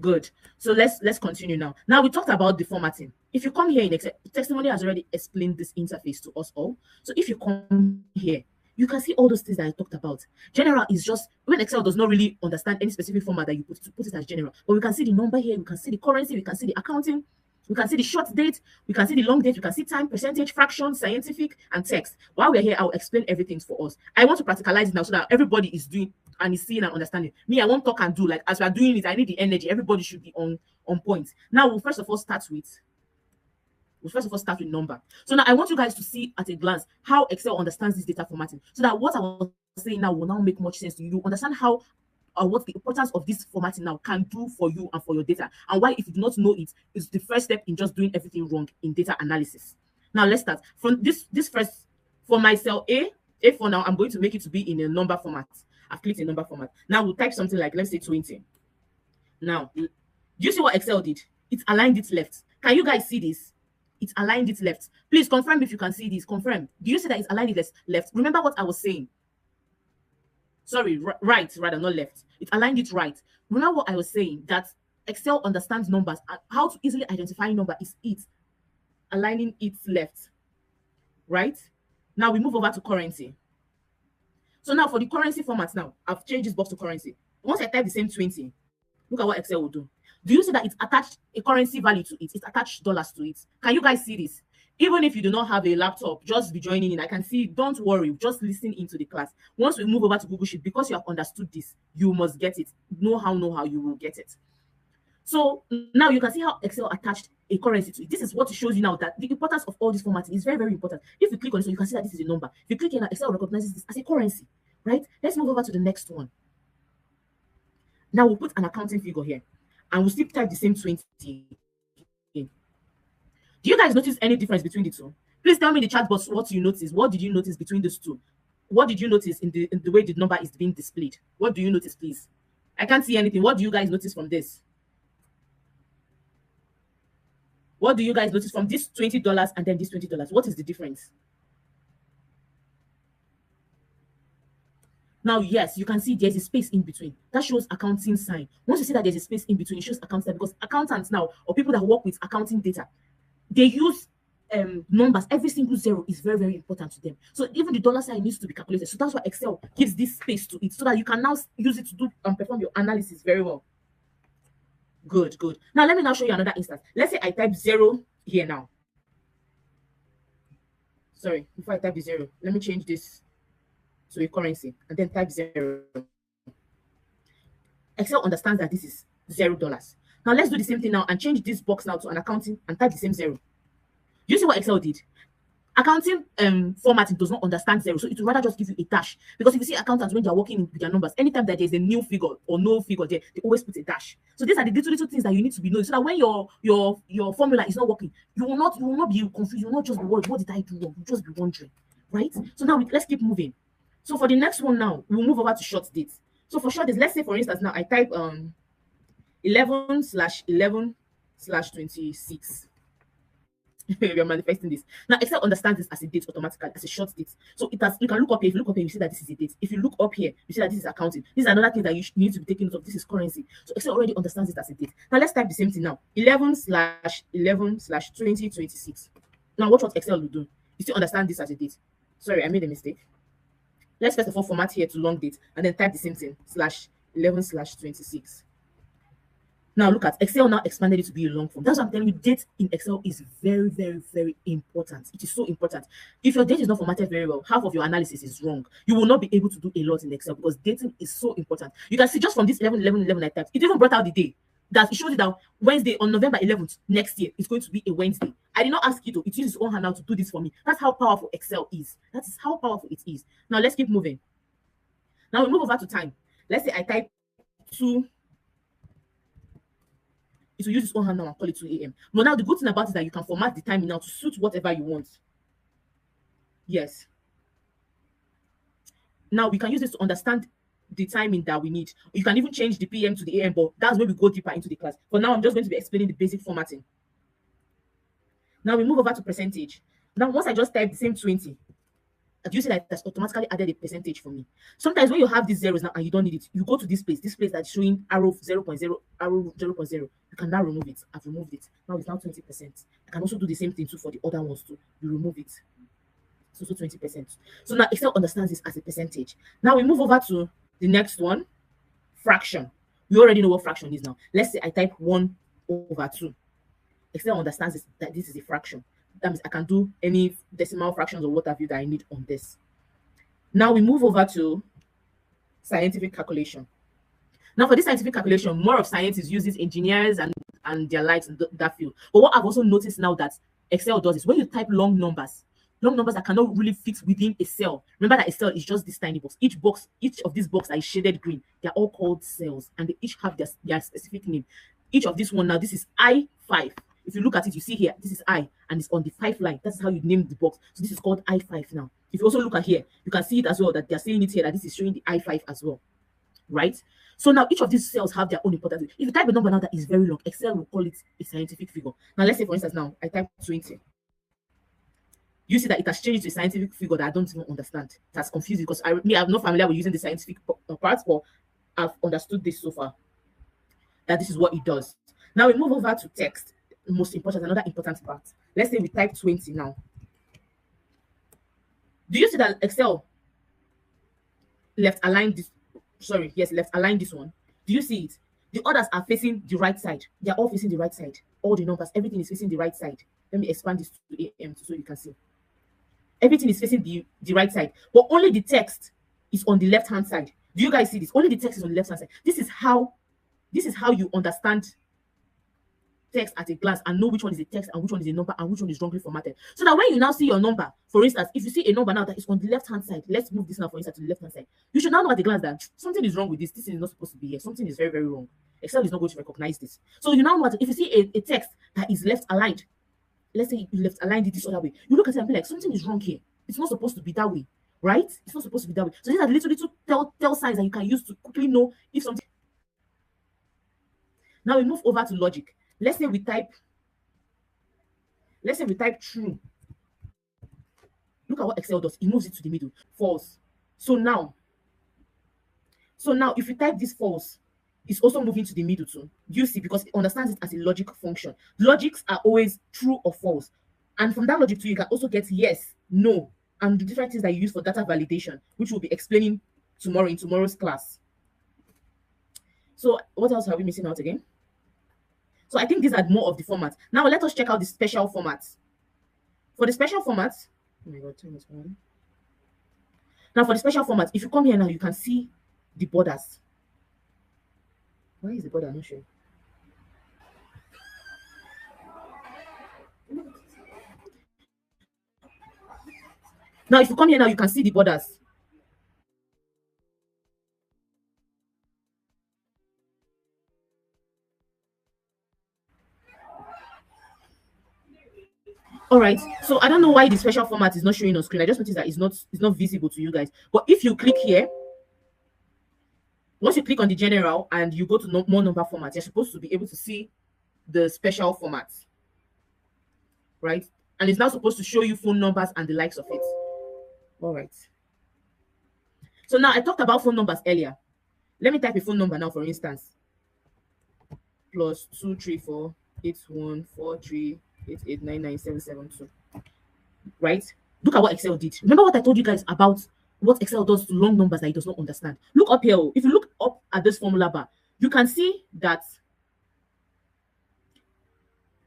Good. So let's continue now. Now we talked about the formatting. If you come here in Excel, Testimony has already explained this interface to us all. So if you come here, you can see all those things that I talked about. General is just when Excel does not really understand any specific format that you put it as general. But we can see the number here, we can see the currency, we can see the accounting. We can see the short date, we can see the long date, we can see time, percentage, fraction, scientific, and text. While we're here, I'll explain everything for us. I want to practicalize it now so that everybody is doing and is seeing and understanding. Me, I won't talk and do. Like as we are doing it, I need the energy. Everybody should be on point. Now we'll first of all start with number. So now I want you guys to see at a glance how Excel understands this data formatting. So that what I was saying now will now make much sense to you. You understand how what the importance of this formatting now can do for you and for your data, and why if you do not know it, it's the first step in just doing everything wrong in data analysis. Now let's start from this first. For my cell A for now, I'm going to make it to be in a number format. I've clicked in number format. Now we'll type something like, let's say 20. Now, do you see what Excel did? It aligned it left. Can you guys see this? It aligned it left. Please confirm if you can see this. Confirm. Do you see that it's aligned it left? Remember what I was saying. Sorry, right, rather, not left. It aligned it right. Remember what I was saying, that Excel understands numbers and how to easily identify number is it. Aligning it left. Right? Now we move over to currency. So now for the currency format now, I've changed this box to currency. Once I type the same 20, look at what Excel will do. Do you see that it's attached a currency value to it? It's attached dollars to it. Can you guys see this? Even if you do not have a laptop, just be joining in. I can see, don't worry, just listen into the class. Once we move over to Google Sheet, because you have understood this, you must get it. Know how you will get it. So now you can see how Excel attached a currency to it. This is what it shows you now, that the importance of all this formatting is very, very important. If you click on it, so you can see that this is a number. If you click here now, Excel recognizes this as a currency, right? Let's move over to the next one. Now we'll put an accounting figure here, and we'll still type the same 20 in. Do you guys notice any difference between the two? Please tell me in the chat box what you notice. What did you notice between those two? What did you notice in the way the number is being displayed? What do you notice, please? I can't see anything. What do you guys notice from this? What do you guys notice from this $20 and then this $20? What is the difference? Now, yes, you can see there's a space in between. That shows accounting sign. Once you see that there's a space in between, it shows accounting sign, because accountants now, or people that work with accounting data, they use numbers. Every single zero is very, very important to them. So even the dollar sign needs to be calculated. So that's why Excel gives this space to it, so that you can now use it to do and perform your analysis very well. Good, good. Now let me now show you another instance. Let's say I type 0 here now. Sorry, before I type the 0, let me change this to a currency and then type 0. Excel understands that this is $0. Now let's do the same thing now and change this box now to an accounting and type the same 0. You see what Excel did? Accounting formatting does not understand 0, so it will rather just give you a dash. Because if you see accountants when they're working with their numbers, anytime that there's a new figure or no figure there, they always put a dash. So these are the little things that you need to be knowing, so that when your formula is not working, you will not be confused. You will not just be worried, what did I do wrong? You'll just be wondering, right? So now let's keep moving. So for the next one now, we'll move over to short dates. So for short dates, let's say for instance now I type 11/11/26. We are manifesting this. Now Excel understands this as a date automatically, as a short date. So it has, you can look up here. If you look up here, you see that this is a date. If you look up here, you see that this is accounting. This is another thing that you need to be taking note of. This is currency. So Excel already understands it as a date. Now let's type the same thing now. 11/11/2026. Now watch what Excel will do. You still understand this as a date. Sorry, I made a mistake. Let's first of all format here to long date and then type the same thing, /11/26. Now look at Excel now expanded it to be a long form. That's what I'm telling you. Date in Excel is very, very, very important. It is so important. If your date is not formatted very well, half of your analysis is wrong. You will not be able to do a lot in Excel, because dating is so important. You can see just from this 11/11/11 I typed, it even brought out the day. That it shows you that Wednesday on November 11th next year is going to be a Wednesday. I did not ask you to. It uses its own hand now to do this for me. That's how powerful Excel is. That is how powerful it is. Now let's keep moving. Now we move over to time. Let's say I type 2. It will use its own hand now and call it 2 a.m. But now the good thing about it is that you can format the time now to suit whatever you want. Yes. Now we can use this to understand the timing that we need. You can even change the PM to the AM, but that's where we go deeper into the class. For now, I'm just going to be explaining the basic formatting. Now we move over to percentage. Now once I just type the same 20, you see that that's automatically added a percentage for me. Sometimes when you have these zeros now and you don't need it, you go to this place that's showing arrow 0.0, arrow 0.0. You can now remove it. I've removed it. Now it's now 20%. I can also do the same thing too for the other ones too. You remove it. It's also 20%. So now Excel understands this as a percentage. Now we move over to the next one, fraction. We already know what fraction is now. Let's say I type 1/2. Excel understands this, that this is a fraction. That means I can do any decimal fractions or what have you that I need on this. Now we move over to scientific calculation. Now for this scientific calculation, more of science is uses engineers and their likes in that field. But what I've also noticed now that Excel does is when you type long numbers that cannot really fit within a cell. Remember that a cell is just this tiny box. Each of these boxes are shaded green. They're all called cells, and they each have their specific name. Each of this one now, this is I5. If you look at it, you see here, this is I, and it's on the 5 line. That's how you name the box. So this is called I5 now. If you also look at here, you can see it as well, that they're saying it here, that this is showing the I5 as well, right? So now each of these cells have their own importance. If you type a number now that is very long, Excel will call it a scientific figure. Now let's say, for instance, now I type 20. You see that it has changed to a scientific figure that I don't even understand. That's confusing because I'm not familiar with using the scientific parts, but I've understood this so far, that this is what it does. Now we move over to text. Most important, another important part. Let's say we type 20 now. Do you see that Excel left align this? Sorry, yes, left align this one. Do you see it? The others are facing the right side. They are all facing the right side. All the numbers, everything is facing the right side. Let me expand this to AM so you can see. Everything is facing the right side, but only the text is on the left hand side. Do you guys see this? Only the text is on the left hand side. This is how you understand text at a glance and know which one is a text and which one is a number and which one is wrongly formatted. So that when you now see your number, for instance, if you see a number now that is on the left hand side, let's move this now for instance to the left hand side. You should now know at a glance that something is wrong with this. This is not supposed to be here. Something is very, very wrong. Excel is not going to recognize this. So you now know that if you see a text that is left aligned, let's say you left aligned it this other way, you look at it and be like, something is wrong here. It's not supposed to be that way, right? It's not supposed to be that way. So these are the little tell signs that you can use to quickly know if something. Now we move over to logic. Let's say we type true. Look at what Excel does. It moves it to the middle. False. So now if you type this false, it's also moving to the middle too. You see, because it understands it as a logic function. Logics are always true or false. And from that logic too, you can also get yes, no, and the different things that you use for data validation, which we'll be explaining tomorrow in tomorrow's class. So what else are we missing out again? So I think these are more of the formats. Now let us check out the special formats. For the special formats, oh my God, time is gone. Now for the special formats, if you come here now, you can see the borders. Why is the border not showing? Now if you come here now, you can see the borders. All right, so I don't know why the special format is not showing on screen. I just noticed that it's not visible to you guys. But if you click here, once you click on the general and you go to more number formats, you're supposed to be able to see the special formats, right? And it's now supposed to show you phone numbers and the likes of it. All right. So now I talked about phone numbers earlier. Let me type a phone number now, for instance. +234 8143 8899772. Right? Look at what Excel did. Remember what I told you guys about what Excel does to long numbers that it does not understand? Look up here. If you look up at this formula bar, you can see that.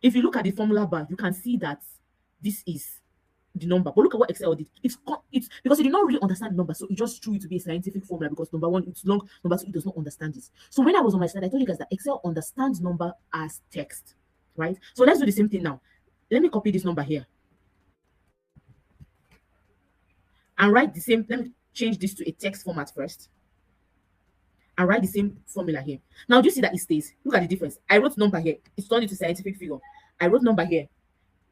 If you look at the formula bar, you can see that this is the number. But look at what Excel did. It's because it did not really understand the number, so it just threw it to be a scientific formula because number one, it's long, number two, it does not understand this. So when I was on my slide, I told you guys that Excel understands number as text, right? So let's do the same thing now. Let me copy this number here and write the same. Let me change this to a text format first and write the same formula here. Now, do you see that it stays? Look at the difference. I wrote number here. It's turned into scientific figure. I wrote number here.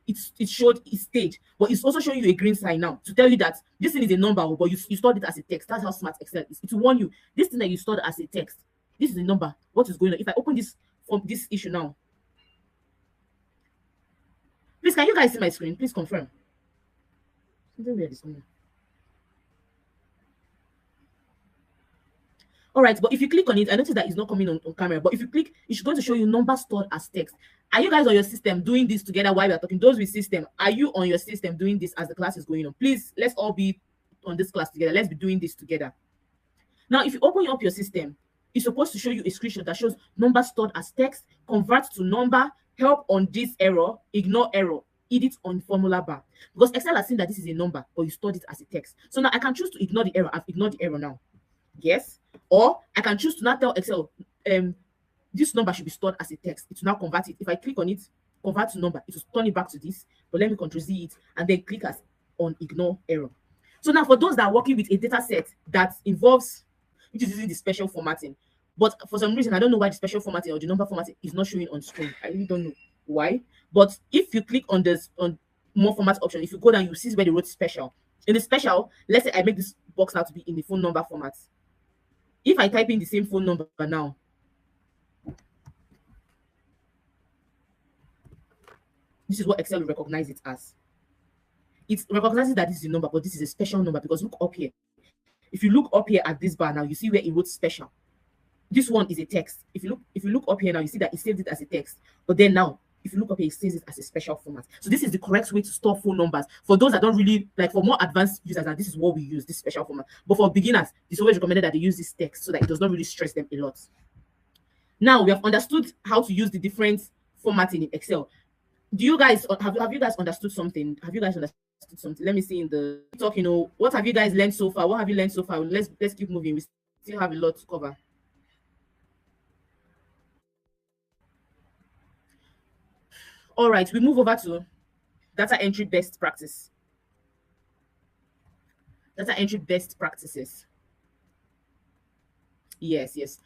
It showed it stayed, but it's also showing you a green sign now to tell you that this thing is a number, but you stored it as a text. That's how smart Excel is. It will warn you. This thing that you stored as a text, this is a number. What is going on? If I open this from this issue now, please, can you guys see my screen? Please confirm. Something weird is going on. All right, but if you click on it, I notice that it's not coming on camera. But if you click, it's going to show you number stored as text. Are you guys on your system doing this together while we are talking? Those with system, are you on your system doing this as the class is going on? Please, let's all be on this class together. Let's be doing this together. Now, if you open up your system, it's supposed to show you a screenshot that shows number stored as text, convert to number, help on this error, ignore error, edit on formula bar. Because Excel has seen that this is a number, but you stored it as a text. So now I can choose to ignore the error. I've ignored the error now. Yes. Or I can choose to not tell Excel, this number should be stored as a text. It will now convert it. If I click on it, convert to number, it will turn it back to this. But let me Ctrl-Z it and then click as on ignore error. So now for those that are working with a data set that involves, which is using the special formatting, but for some reason, I don't know why the special formatting or the number formatting is not showing on screen. I really don't know why. But if you click on this, on more format option, if you go down, you see where they wrote special. In the special, let's say I make this box now to be in the phone number format. If I type in the same phone number now, this is what Excel will recognize it as. It recognizes that this is a number, but this is a special number because look up here. If you look up here at this bar now, you see where it wrote special. This one is a text. If you look up here now, you see that it saved it as a text. But then now, if you look up here, it says it as a special format. So this is the correct way to store phone numbers. For those that don't really, like for more advanced users, this is what we use, this special format. But for beginners, it's always recommended that they use this text so that it does not really stress them a lot. Now we have understood how to use the different formatting in Excel. Do you guys have you guys understood something? Have you guys understood something? Let me see in the talk. What have you guys learned so far? What have you learned so far? Let's keep moving. We still have a lot to cover. All right, we move over to data entry best practice. Data entry best practices. Yes, yes.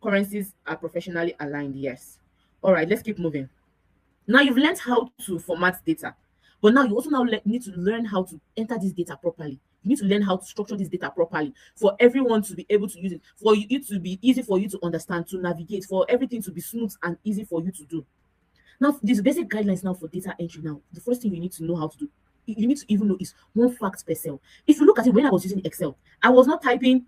Currencies are professionally aligned. Yes. All right, let's keep moving. Now you've learned how to format data, but now you also need to learn how to enter this data properly. You need to learn how to structure this data properly for everyone to be able to use it, for it to be easy for you to understand, to navigate, for everything to be smooth and easy for you to do. Now, these basic guidelines now for data entry. Now, the first thing you need to know how to do, you need to even know is one fact per cell. If you look at it, when I was using Excel, I was not typing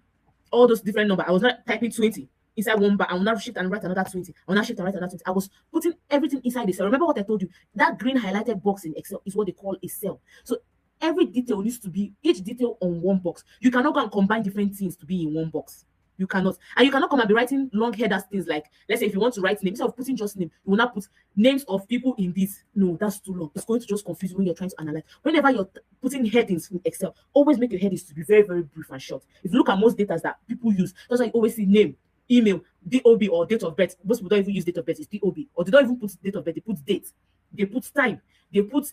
all those different numbers. I was not typing 20 inside one bar. I will now shift and write another 20. I will now shift and write another 20. I was putting everything inside the cell. Remember what I told you? That green highlighted box in Excel is what they call a cell. So every detail needs to be each detail on one box. You cannot go and combine different things to be in one box. You cannot. And you cannot come and be writing long headers, things like, let's say if you want to write name, instead of putting just name, you will not put names of people in this. No, that's too long. It's going to just confuse you when you're trying to analyze. Whenever you're putting headings in Excel, always make your headings to be very, very brief and short. If you look at most data that people use, that's why you always see name, email, DOB, or date of birth. Most people don't even use date of birth, it's DOB. Or they don't even put date of birth, they put date. They put time. They put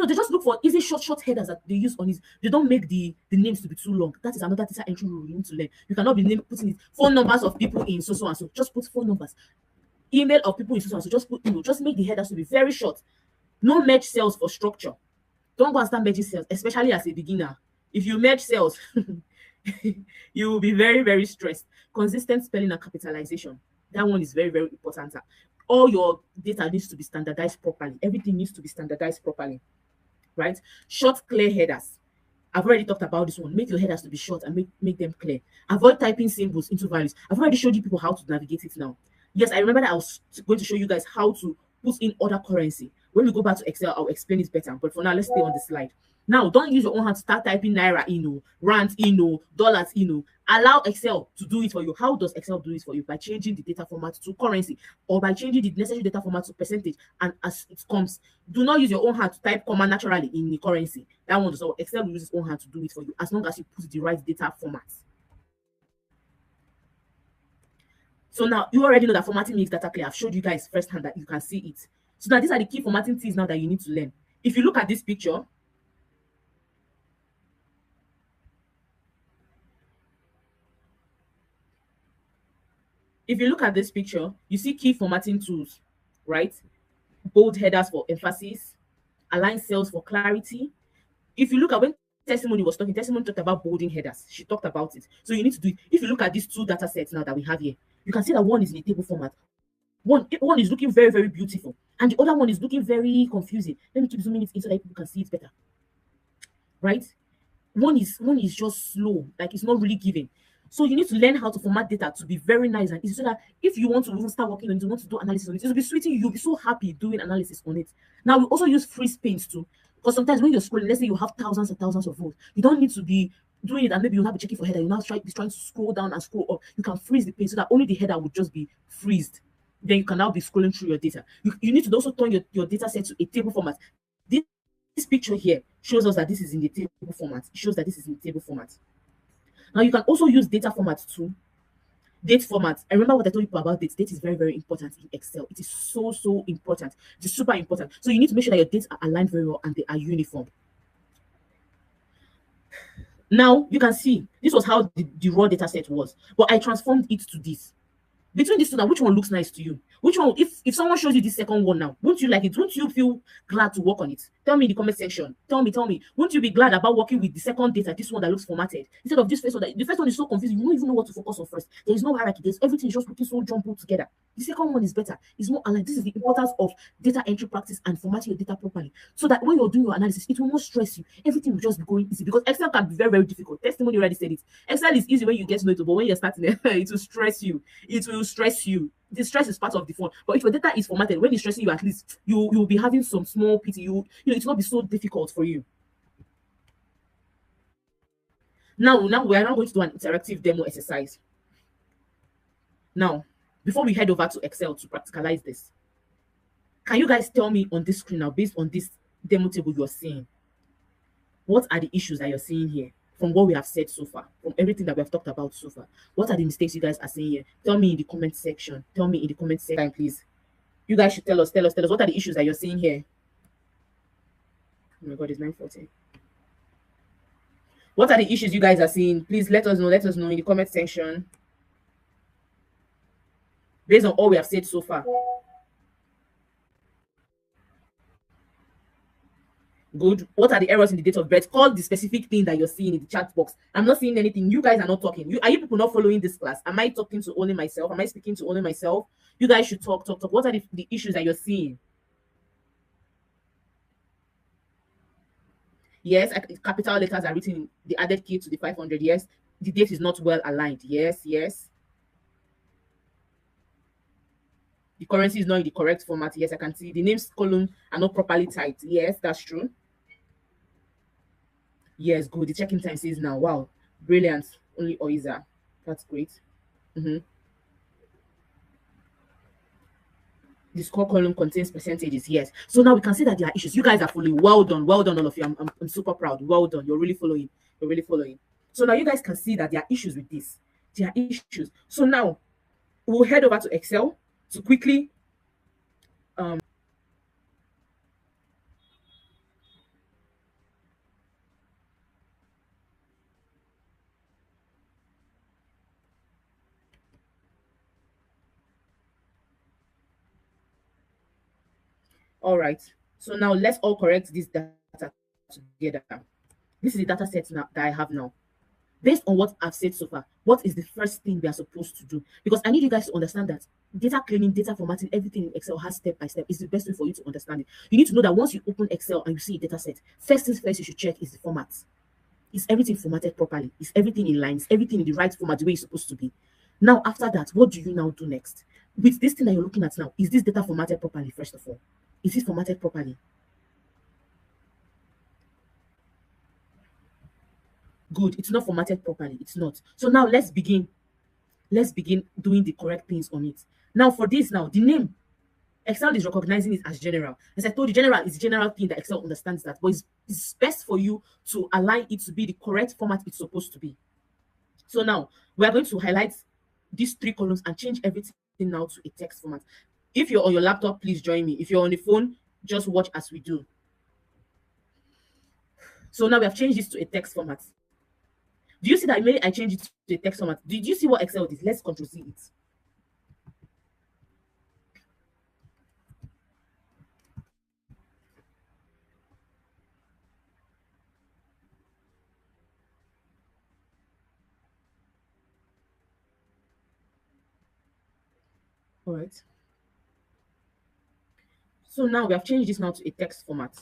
they just look for easy short headers that they use on it. They don't make the names to be too long. That is another data entry rule you need to learn. You cannot be putting it phone numbers of people in so and so. Just put phone numbers. Email of people in so and so. Just put email. Just make the headers to be very short. No merge cells for structure. Don't go and start merging cells, especially as a beginner. If you merge cells, you will be very, very stressed. Consistent spelling and capitalization. That one is very, very important. All your data needs to be standardized properly. Everything needs to be standardized properly. Right? Short, clear headers. I've already talked about this one. Make your headers to be short and make them clear. Avoid typing symbols into values. I've already showed you people how to navigate it now. Yes, I remember that I was going to show you guys how to put in other currency. When we go back to Excel, I'll explain it better. But for now, let's stay on the slide. Now, don't use your own hand to start typing Naira, Rand, dollars, Allow Excel to do it for you. How does Excel do it for you? By changing the data format to currency, or by changing the necessary data format to percentage. And as it comes, do not use your own hand to type comma naturally in the currency. That one does not work. Excel will use its own hand to do it for you, as long as you put the right data format. So now you already know that formatting makes data clear. I've showed you guys firsthand that you can see it. So now these are the key formatting things now that you need to learn. If you look at this picture, you see key formatting tools, right? Bold headers for emphasis, align cells for clarity. If you look at when Testimony was talking, Testimony talked about bolding headers. She talked about it. So you need to do it. If you look at these two data sets now that we have here, you can see that one is in a table format. One is looking very, very beautiful, and the other one is looking very confusing. Let me keep zooming it in so that people can see it better. Right? One is just slow, like it's not really giving. So you need to learn how to format data to be very nice and easy, so that if you want to even start working on it, you want to do analysis on it, it'll be sweeting you. You'll be so happy doing analysis on it. Now we also use freeze panes too, because sometimes when you're scrolling, let's say you have thousands and thousands of rows, you don't need to be doing it, and maybe you'll have a checking for header. You now trying to scroll down and scroll up. You can freeze the page so that only the header would just be freezed. Then you can now be scrolling through your data. You need to also turn your data set to a table format. This picture here shows us that this is in the table format. It shows that this is in the table format. Now you can also use data formats too. Date format. I remember what I told you about dates. Date is very, very important in Excel. It is so, so important. It is super important. So you need to make sure that your dates are aligned very well and they are uniform. Now you can see this was how the raw data set was, but I transformed it to this. Between these two now, which one looks nice to you? Which one, if someone shows you this second one now, won't you like it? Won't you feel glad to work on it? Tell me in the comment section. Tell me. Won't you be glad about working with the second data, this one that looks formatted, instead of this first one? The first one is so confusing. You don't even know what to focus on first. There is no hierarchy. There's everything is just looking so jumbled together. The second one is better. It's more aligned. This is the importance of data entry practice and formatting your data properly, so that when you're doing your analysis, it will not stress you. Everything will just be going easy, because Excel can be very, very difficult. Testimony already said it. Excel is easy when you get to know it, but when you're starting it, it will stress you. It will stress you. The stress is part of the fun. But if your data is formatted, when it's stressing you, at least you will be having some small pity. It will not be so difficult for you. Now we are now going to do an interactive demo exercise. Now, before we head over to Excel to practicalize this, Can you guys tell me on this screen now, based on this demo table you're seeing, what are the issues that you're seeing here from what we have said so far, from everything that we have talked about so far? What are the mistakes you guys are seeing here? Tell me in the comment section. Tell me in the comment section, please. You guys should tell us. What are the issues that you're seeing here? Oh my God, it's 9:40. What are the issues you guys are seeing? Please let us know. Let us know in the comment section. Based on all we have said so far. Good. What are the errors in the date of birth? Call the specific thing that you're seeing in the chat box. I'm not seeing anything. You guys are not talking. Are you people not following this class? Am I talking to only myself? Am I speaking to only myself? You guys should talk. What are the issues that you're seeing? Yes, capital letters are written in the added key to the 500. Yes, the date is not well aligned. Yes. The currency is not in the correct format. Yes, I can see the names column are not properly typed. Yes, that's true. Yes, good. The check-in time says now. Wow, brilliant. Only Oiza. That's great. The score column contains percentages. Yes. So now we can see that there are issues. You guys are following. Well done, all of you. I'm super proud. Well done. You're really following. So now you guys can see that there are issues with this. There are issues. So now we'll head over to Excel to quickly all right. So now let's all correct this data together. This is the data set now that I have now. Based on what I've said so far, what is the first thing we are supposed to do? Because I need you guys to understand that data cleaning, data formatting, everything in Excel has step by step. Is the best way for you to understand it. You need to know that once you open Excel and you see a data set, first things first you should check is the format. Is everything formatted properly? Is everything in line? Is everything in the right format, the way it's supposed to be? Now, after that, what do you now do next? With this thing that you're looking at now, is this data formatted properly, first of all? Is it formatted properly? Good. It's not formatted properly. It's not. So now let's begin. Let's begin doing the correct things on it. Now for this, now the name, Excel is recognizing it as general. As I told you, general is a general thing that Excel understands that, but it's best for you to align it to be the correct format it's supposed to be. So now we are going to highlight these 3 columns and change everything now to a text format. If you're on your laptop, please join me. If you're on the phone, just watch as we do. So now we have changed this to a text format. Do you see that immediately I changed it to a text format? Did you see what Excel did? Let's Control C it. All right. So now we have changed this now to a text format.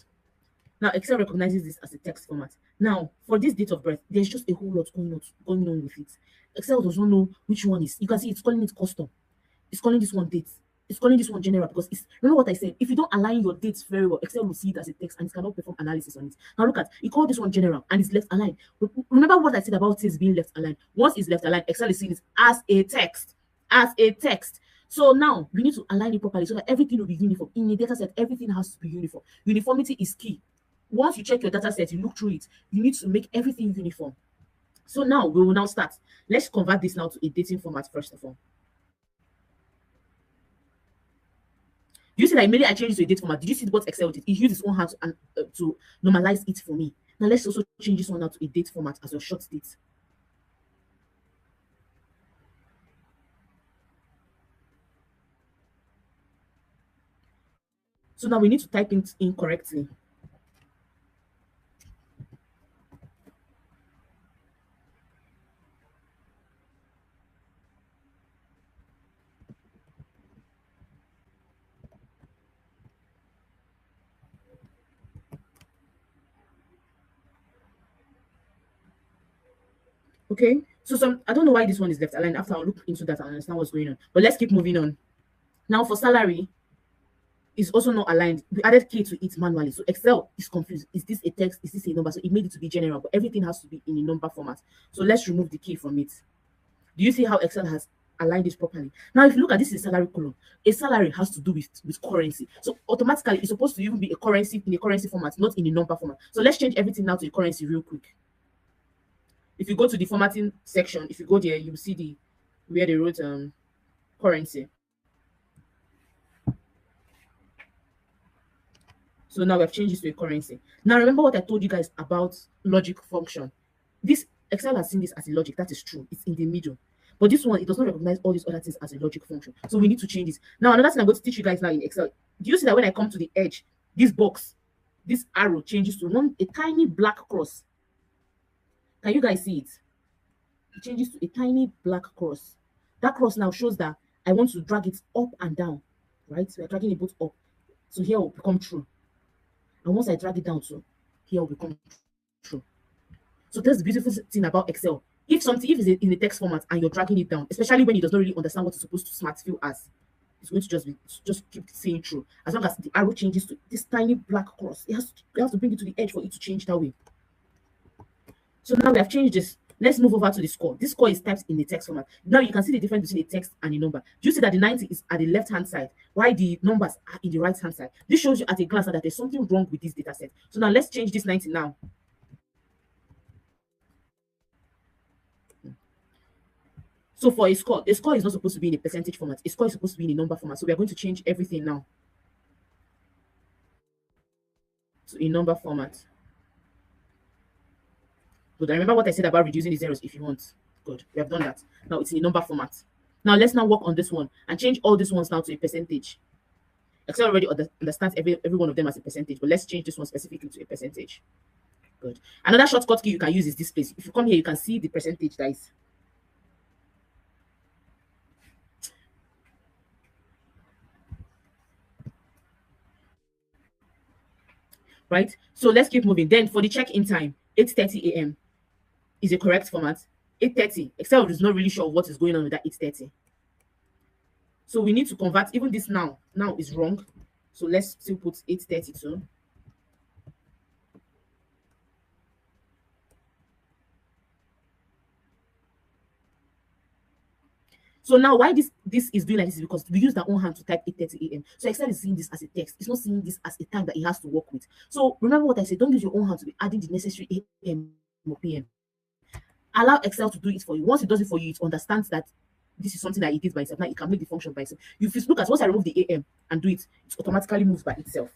Now Excel recognizes this as a text format. Now for this date of birth, there's just a whole lot going on with it. Excel does not know which one is. You can see it's calling it custom. It's calling this one date. It's calling this one general because it's, remember what I said, if you don't align your dates very well, Excel will see it as a text and it cannot perform analysis on it. Now look at, it called this one general and it's left aligned. Remember what I said about things being left aligned. Once it's left aligned, Excel is seeing it as a text. So now we need to align it properly so that everything will be uniform. In a data set, everything has to be uniform. Uniformity is key. Once you check your data set, you look through it, you need to make everything uniform. So now we will now start. Let's convert this now to a dating format first of all. You see that immediately I changed it to a date format. Did you see what Excel did? It used its own hand to normalize it for me. Now let's also change this one now to a date format as your short date. So now we need to type it in correctly. Okay, so I don't know why this one is left aligned. After I'll look into that and understand what's going on. But let's keep moving on. Now for salary, is also not aligned. We added K to it manually. So Excel is confused. Is this a text? Is this a number? So it made it to be general, but everything has to be in a number format. So let's remove the K from it. Do you see how Excel has align this properly. Now, if you look at this is salary column, a salary has to do with currency. So automatically it's supposed to even be a currency in a currency format, not in a number format. So let's change everything now to a currency real quick. If you go to the formatting section, if you go there, you'll see where they wrote currency. So now we have changed this to a currency. Now remember what I told you guys about logic function. This Excel has seen this as a logic. That is true. It's in the middle. But this one, it does not recognize all these other things as a logic function. So we need to change this. Now, another thing I'm going to teach you guys now in Excel. Do you see that when I come to the edge, this box, this arrow changes to a tiny black cross? Can you guys see it? It changes to a tiny black cross. That cross now shows that I want to drag it up and down, right? So we're dragging it both up. So here will become true. And once I drag it down to here will become true. So that's the beautiful thing about Excel. If it's in the text format and you're dragging it down, especially when it does not really understand what it's supposed to smart fill as, it's going to just keep saying true. As long as the arrow changes to this tiny black cross, you have to bring it to the edge for it to change that way. So now we have changed this. Let's move over to the score. This score is typed in the text format. Now you can see the difference between a text and a number. Do you see that the 90 is at the left-hand side, while the numbers are in the right-hand side? This shows you at a glance that there's something wrong with this data set. So now let's change this 90 now. So for a score is not supposed to be in a percentage format. A score is supposed to be in a number format. So we are going to change everything now to a number format. Good. I remember what I said about reducing the zeros if you want. Good. We have done that. Now it's in a number format. Now let's now work on this one and change all these ones now to a percentage. Excel already understands every one of them as a percentage, but let's change this one specifically to a percentage. Good. Another shortcut key you can use is this place. If you come here, you can see the percentage that is. Right? So let's keep moving. Then for the check-in time, 8:30 a.m. is a correct format. 8:30. Excel is not really sure what is going on with that 8:30. So we need to convert even this now. Now is wrong. So let's still put 8:32. So now why this is doing like this is because we use our own hand to type 8:30 a.m. So Excel is seeing this as a text. It's not seeing this as a time that it has to work with. So remember what I said, don't use your own hand to be adding the necessary a.m. or p.m. Allow Excel to do it for you. Once it does it for you, it understands that this is something that it did by itself. Now it can make the function by itself. If you look at once I remove the a.m. and do it, it automatically moves by itself.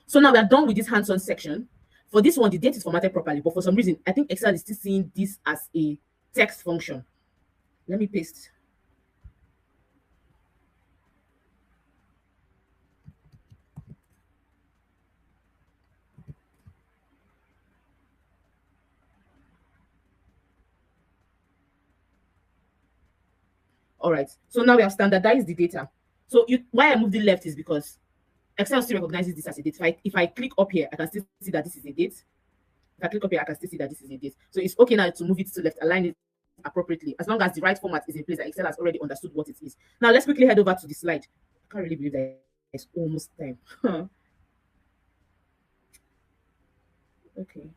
So now we are done with this hands-on section. For this one, the date is formatted properly, but for some reason, I think Excel is still seeing this as a text function. Let me paste. All right. So now we have standardized the data. So why I moved it left is because Excel still recognizes this as a date. If I click up here, I can still see that this is a date. If I click up here, I can still see that this is a date. So it's okay now to move it to left, align it appropriately, as long as the right format is in place, that Excel has already understood what it is. Now let's quickly head over to the slide. I can't really believe that it's almost time. Okay.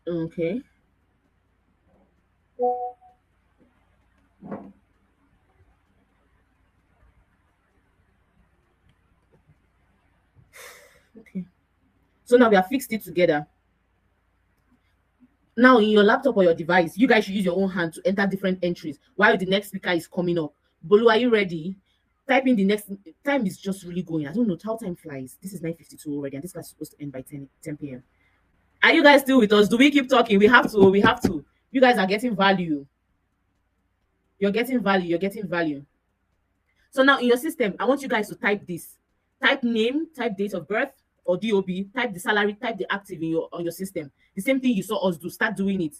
Okay. Okay. So now we have fixed it together. Now in your laptop or your device, you guys should use your own hand to enter different entries while the next speaker is coming up. Bolu, are you ready? Type in the next. Time is just really going. I don't know how time flies. This is 9:52 already, and this class is supposed to end by 10 p.m. Are you guys still with us? Do we keep talking? We have to. We have to. You guys are getting value. You're getting value. You're getting value. So now in your system, I want you guys to type this. Type name, type date of birth or DOB, type the salary, type the active on your system. The same thing you saw us do. Start doing it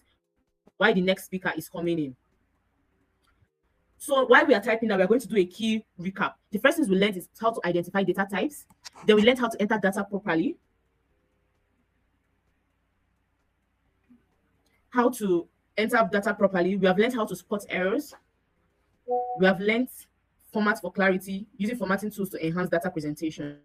while the next speaker is coming in. So while we are typing now, we're going to do a key recap. The first things we learned is how to identify data types. Then we learned how to enter data properly. How to enter data properly. We have learned how to spot errors. We have learned format for clarity, using formatting tools to enhance data presentation.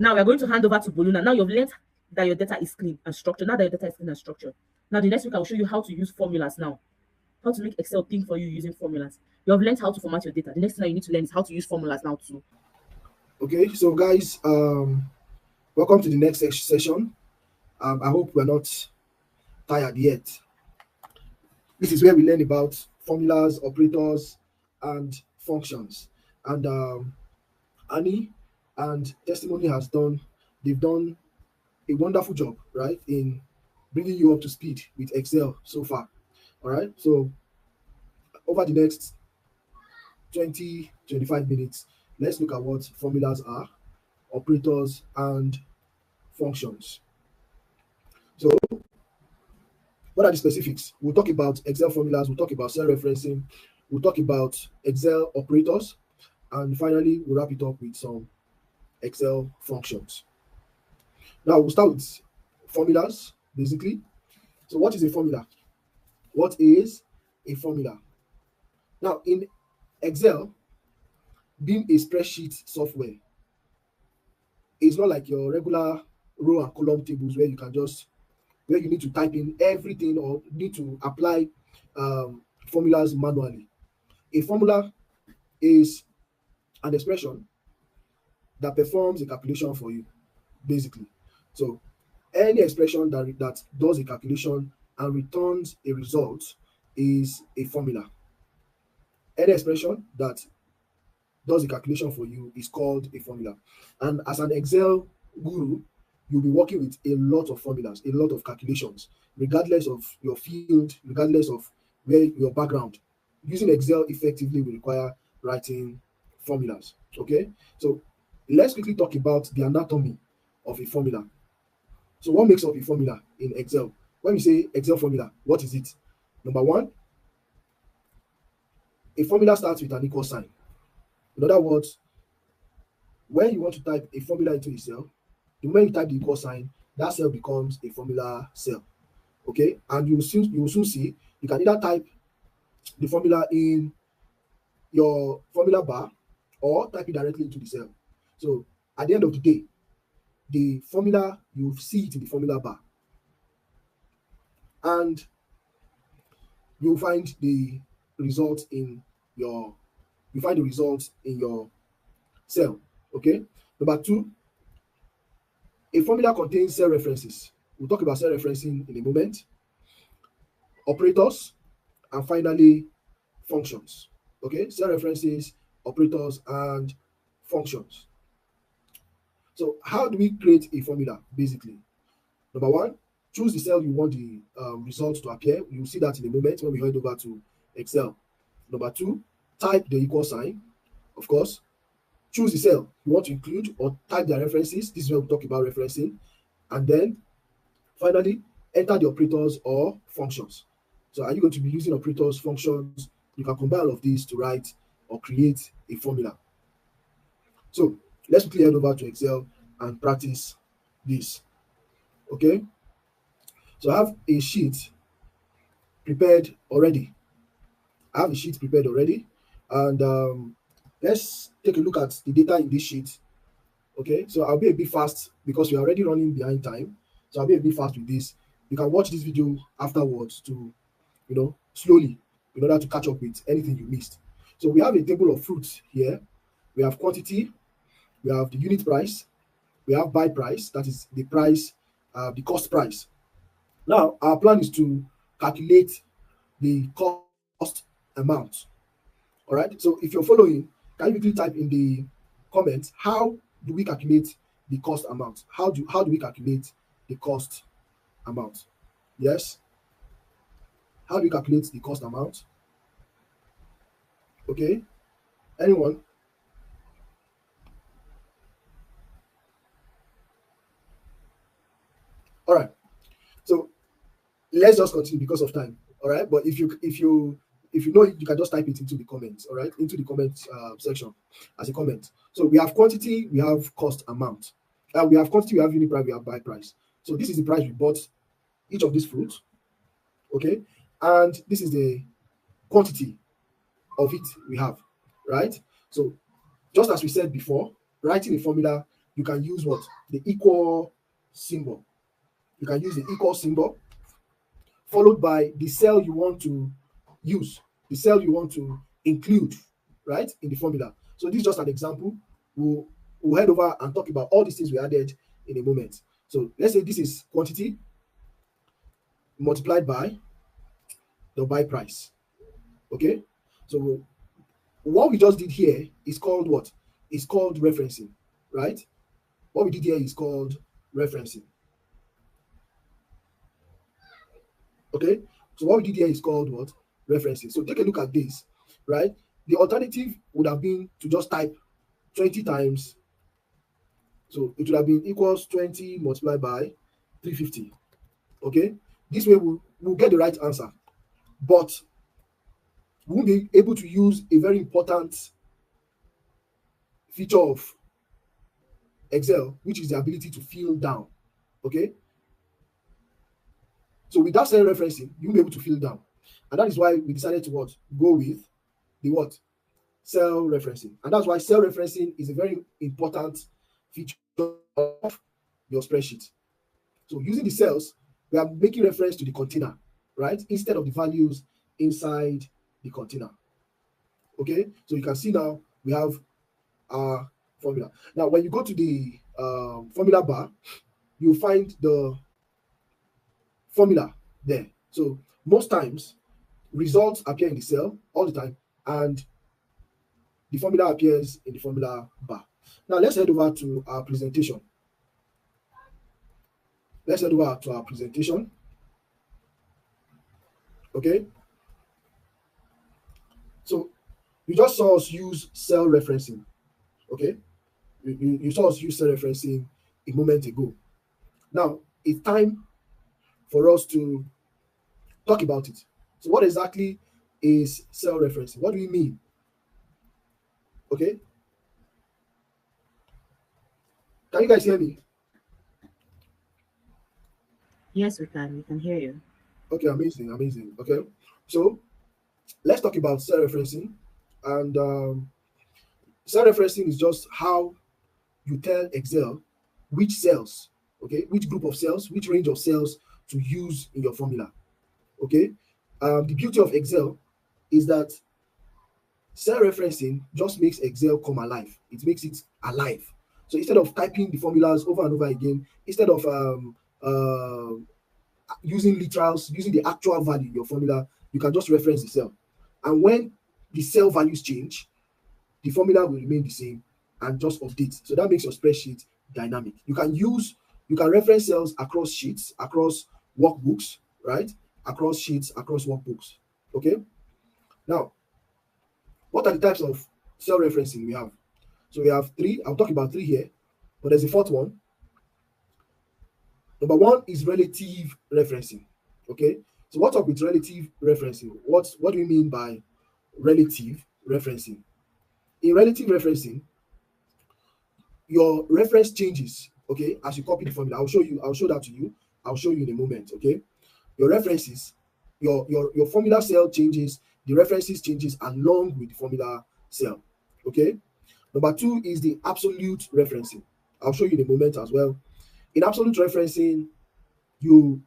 Now we are going to hand over to Boluna. Now you've learned that your data is clean and structured. Now that your data is clean and structured. Now the next week I will show you how to use formulas now. How to make Excel think for you using formulas. You have learned how to format your data. The next thing that you need to learn is how to use formulas now too. Okay, so guys, welcome to the next session. I hope we're not tired yet. This is where we learn about formulas, operators, and functions. And Annie and Testimony they've done a wonderful job, right, in bringing you up to speed with Excel so far. All right, so over the next 20-25 minutes, let's look at what formulas are, operators, and functions. So what are the specifics? We'll talk about Excel formulas, we'll talk about cell referencing, we'll talk about Excel operators, and finally we'll wrap it up with some Excel functions. Now we'll start with formulas, basically. So what is a formula? What is a formula? Now in Excel, being a spreadsheet software, it's not like your regular row and column tables where you need to type in everything or need to apply formulas manually. A formula is an expression that performs a calculation for you, basically. So any expression that does a calculation and returns a result is a formula. Any expression that does a calculation for you is called a formula. And as an Excel guru, you'll be working with a lot of formulas, a lot of calculations, regardless of your field, regardless of where your background. Using Excel effectively will require writing formulas. Okay, so let's quickly talk about the anatomy of a formula. So what makes up a formula in Excel? When we say Excel formula, what is it? Number one, a formula starts with an equal sign. In other words, when you want to type a formula into a cell, the moment you type the equal sign, that cell becomes a formula cell. Okay, and you will soon see you can either type the formula in your formula bar or type it directly into the cell. So at the end of the day, the formula, you see it in the formula bar, and you'll find the result in your cell. Okay. Number two, a formula contains cell references. We'll talk about cell referencing in a moment. Operators, and finally functions. Okay, cell references, operators, and functions. So how do we create a formula? Basically, number one, choose the cell you want the results to appear. You'll see that in a moment when we head over to Excel. Number two, type the equal sign. Of course, choose the cell you want to include or type their references. This is where we talk about referencing. And then finally, enter the operators or functions. So are you going to be using operators, functions? You can combine all of these to write or create a formula. So let's quickly head over to Excel and practice this. Okay. So I have a sheet prepared already. And let's take a look at the data in this sheet. Okay, so I'll be a bit fast because we're already running behind time. So I'll be a bit fast with this. You can watch this video afterwards to, slowly, in order to catch up with anything you missed. So we have a table of fruits here. We have quantity, we have the unit price, we have buy price, that is the price, the cost price. Now, our plan is to calculate the cost amount. All right, so if you're following, can you quickly type in the comments, how do we calculate the cost amount? How do we calculate the cost amount? Yes. How do we calculate the cost amount? Okay. Anyone? All right. So let's just continue because of time. All right. But if you know it, you can just type it into the comments. All right, into the comments section as a comment. So we have quantity, we have cost amount. We have quantity, we have unit price, we have buy price. So this is the price we bought each of these fruits. Okay, and this is the quantity of it we have. Right. So just as we said before, writing a formula, you can use what? The equal symbol. You can use the equal symbol followed by the cell you want to use, the cell you want to include, right, in the formula. So this is just an example. We'll head over and talk about all these things we added in a moment. So let's say this is quantity multiplied by the buy price. Okay, so what we just did here is called what? It's called referencing, right? What we did here is called referencing. Okay, so what we did here is called what? Referencing. So take a look at this, right? The alternative would have been to just type 20 times. So it would have been equals 20 multiplied by 350. Okay, this way we'll get the right answer, but we won't be able to use a very important feature of Excel, which is the ability to fill down. Okay, so without cell referencing, you'll be able to fill down, and that is why we decided to what? Go with the what? Cell referencing. And that's why cell referencing is a very important feature of your spreadsheet. So using the cells, we are making reference to the container, right, instead of the values inside the container. Okay, so you can see now we have our formula. Now when you go to the formula bar, you'll find the formula there. So most times results appear in the cell all the time, and the formula appears in the formula bar. Now let's head over to our presentation. Let's head over to our presentation. Okay, so you just saw us use cell referencing. Okay, you saw us use cell referencing a moment ago. Now it's time for us to talk about it. So what exactly is cell referencing? What do we mean? Okay, can you guys hear me? Yes, we can. We can hear you. Okay, amazing, amazing. Okay, so let's talk about cell referencing. And cell referencing is just how you tell Excel which cells, okay, which group of cells, which range of cells to use in your formula. Okay, the beauty of Excel is that cell referencing just makes Excel come alive. It makes it alive. So instead of typing the formulas over and over again, instead of using literals, using the actual value in your formula, you can just reference the cell. And when the cell values change, the formula will remain the same and just update. So that makes your spreadsheet dynamic. You can reference cells across sheets, across workbooks, right? Across sheets, across workbooks. Okay. Now, what are the types of cell referencing we have? So we have three. I'll talk about three here, but there's a fourth one. Number one is relative referencing. Okay. So what's up with relative referencing? What do we mean by relative referencing? In relative referencing, your reference changes, okay, as you copy the formula. I'll show that to you. I'll show you in a moment, okay? Your references, your formula cell changes, the references changes along with the formula cell, okay? Number two is the absolute referencing. I'll show you in a moment as well. In absolute referencing, you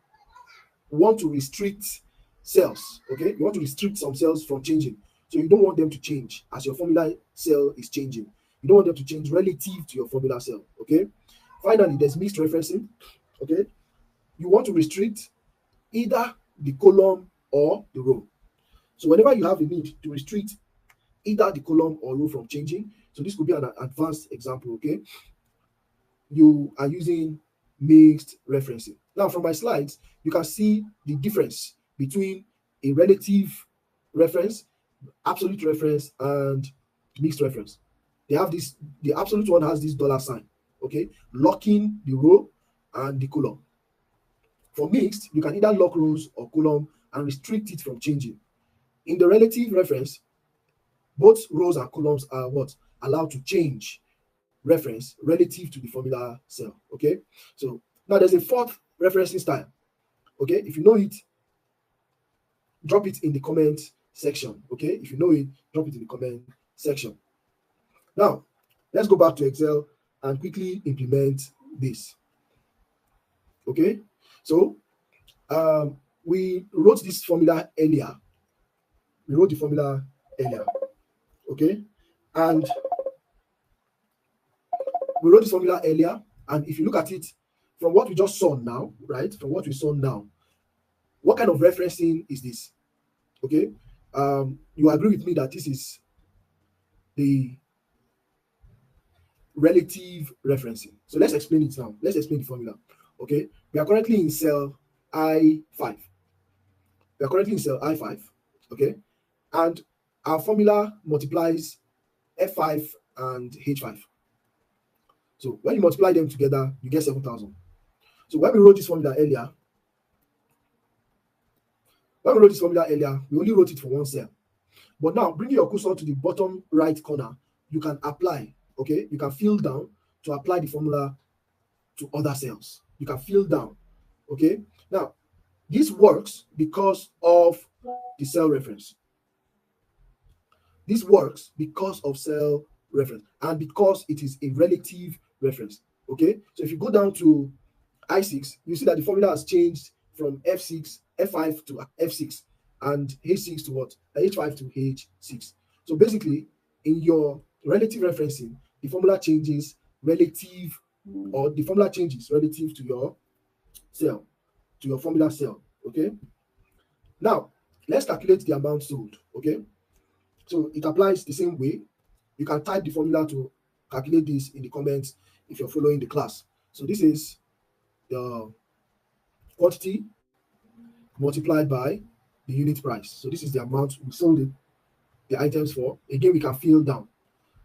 want to restrict cells, okay? You want to restrict some cells from changing. So you don't want them to change as your formula cell is changing. You don't want them to change relative to your formula cell, okay? Finally, there's mixed referencing, okay? You want to restrict either the column or the row. So whenever you have a need to restrict either the column or row from changing, so this could be an advanced example, okay? You are using mixed referencing. Now from my slides, you can see the difference between a relative reference, absolute reference, and mixed reference. They have this, the absolute one has this dollar sign, okay, locking the row and the column. For mixed, you can either lock rows or column and restrict it from changing. In the relative reference, both rows and columns are what? Allowed to change reference relative to the formula cell, okay? So now there's a fourth referencing style, okay? If you know it, drop it in the comment section, okay? If you know it, drop it in the comment section. Now, let's go back to Excel and quickly implement this. Okay, so we wrote this formula earlier. We wrote the formula earlier. Okay, and we wrote this formula earlier, and if you look at it from what we just saw now, right? From what we saw now, what kind of referencing is this? Okay, you agree with me that this is the relative referencing. So let's explain it now. Let's explain the formula. Okay, we are currently in cell I5. We are currently in cell I5. Okay, and our formula multiplies F5 and H5. So when you multiply them together, you get 7,000. So when we wrote this formula earlier, we only wrote it for one cell. But now, bringing your cursor to the bottom right corner, you can apply, okay? You can fill down to apply the formula to other cells. You can fill down, okay? Now, this works because of the cell reference. This works because of cell reference and because it is a relative reference, okay? So if you go down to I6, you see that the formula has changed from F5 to F6 and H6 to what? H5 to H6. So basically, in your relative referencing, the formula changes relative, or the formula changes relative to your cell, to your formula cell, okay? Now, let's calculate the amount sold, okay? So it applies the same way. You can type the formula to calculate this in the comments if you're following the class. So this is the quantity multiplied by the unit price. So this is the amount we sold the items for. Again, we can fill down.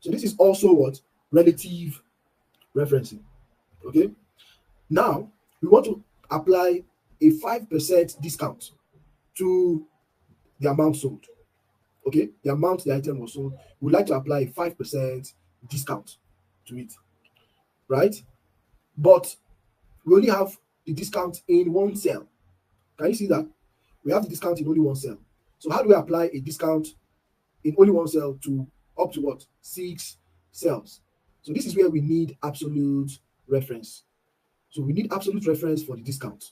So this is also what? Relative referencing. Okay. Now, we want to apply a 5% discount to the amount sold. Okay. The amount the item was sold. We'd like to apply a 5% discount to it. Right? But we only have the discount in one cell. Can you see that? We have the discount in only one cell. So how do we apply a discount in only one cell to up to what? 6 cells. So this is where we need absolute reference. So we need absolute reference for the discount.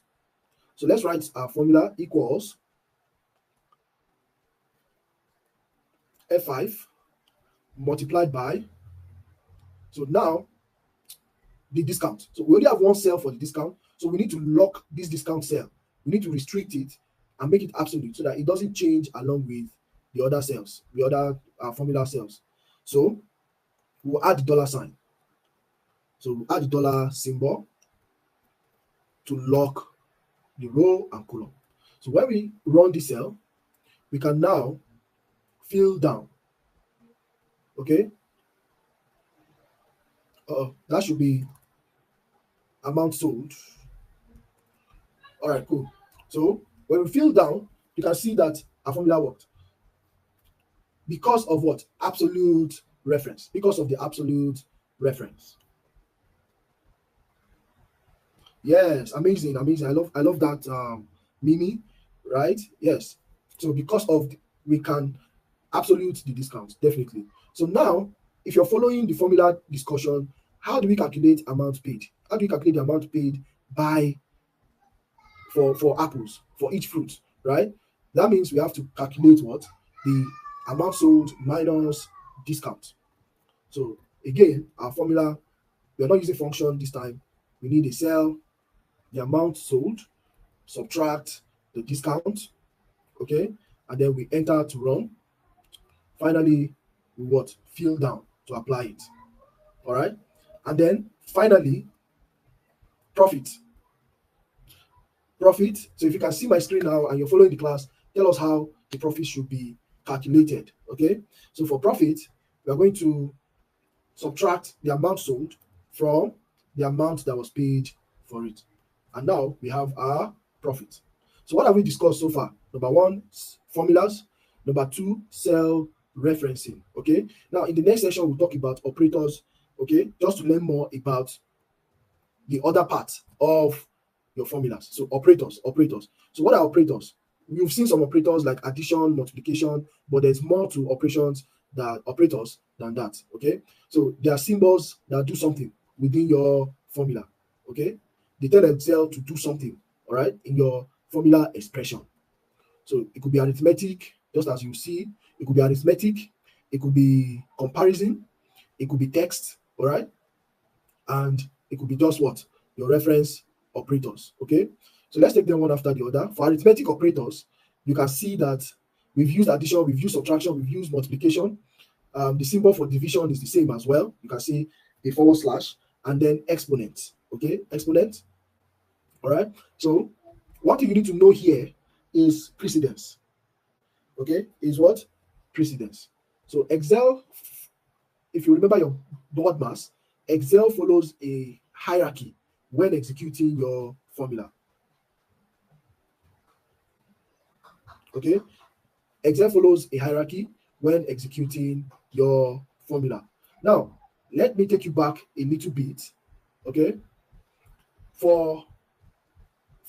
So let's write our formula equals F5 multiplied by, so now the discount. So we only have one cell for the discount. So we need to lock this discount cell. We need to restrict it and make it absolute so that it doesn't change along with the other cells, the other formula cells. So we'll add the dollar sign. So we'll add the dollar symbol to lock the row and column. So when we run this cell, we can now fill down. Okay. That should be amount sold. All right, cool. So when we fill down, you can see that our formula worked. Because of what? Absolute reference. Because of the absolute reference. Yes, amazing, amazing. I love that Mimi, right? Yes. So because of we can absolute the discount, definitely. So now, if you're following the formula discussion, how do we calculate amount paid? How do we calculate the amount paid by for apples, for each fruit, right? That means we have to calculate what? The amount sold minus discount. So again, our formula, we are not using function this time. We need a cell, the amount sold, subtract the discount, okay? And then we enter to run. Finally, we what? Fill down to apply it. All right? And then finally, profit. Profit. So if you can see my screen now and you're following the class, tell us how the profit should be calculated. Okay? So for profit, we are going to subtract the amount sold from the amount that was paid for it. And now we have our profit. So what have we discussed so far? Number 1, formulas. Number 2, cell referencing. Okay. Now in the next session, we'll talk about operators. Okay. Just to learn more about the other part of your formulas. So operators. So what are operators? You've seen some operators like addition, multiplication, but there's more to operators than that. Okay. So there are symbols that do something. within your formula. Okay, they tell Excel to do something, all right, in your formula expression. So it could be arithmetic, just as you see, it could be arithmetic, it could be comparison, it could be text, all right, and it could be just what? Your reference operators. Okay, so let's take them one after the other. For arithmetic operators, you can see that we've used addition, we've used subtraction, we've used multiplication. The symbol for division is the same as well. You can see a forward slash and then exponent. Okay, exponent. All right. So what you need to know here is precedence. Okay, is what? Precedence. So Excel, if you remember your board mass, Excel follows a hierarchy when executing your formula. Okay, Excel follows a hierarchy when executing your formula. Now, let me take you back a little bit. Okay, for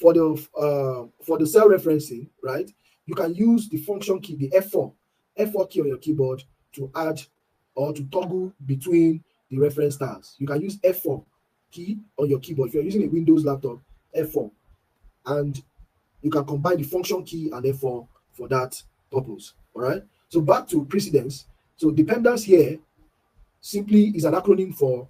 the cell referencing, right? You can use the function key, the F4 key on your keyboard to add or to toggle between the reference styles. You can use F4 key on your keyboard if you're using a Windows laptop, F4, and you can combine the function key and F4 for that purpose. All right. So back to precedence. So dependence here simply is an acronym for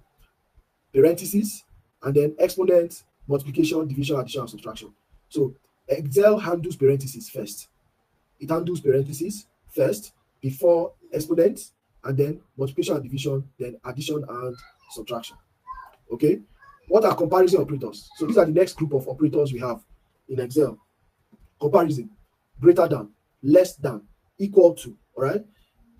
parentheses and then exponent, multiplication, division, addition, and subtraction. So Excel handles parentheses first. It handles parentheses first before exponent, and then multiplication and division, then addition and subtraction. Okay. What are comparison operators? So these are the next group of operators we have in Excel. Comparison, greater than, less than, equal to. All right.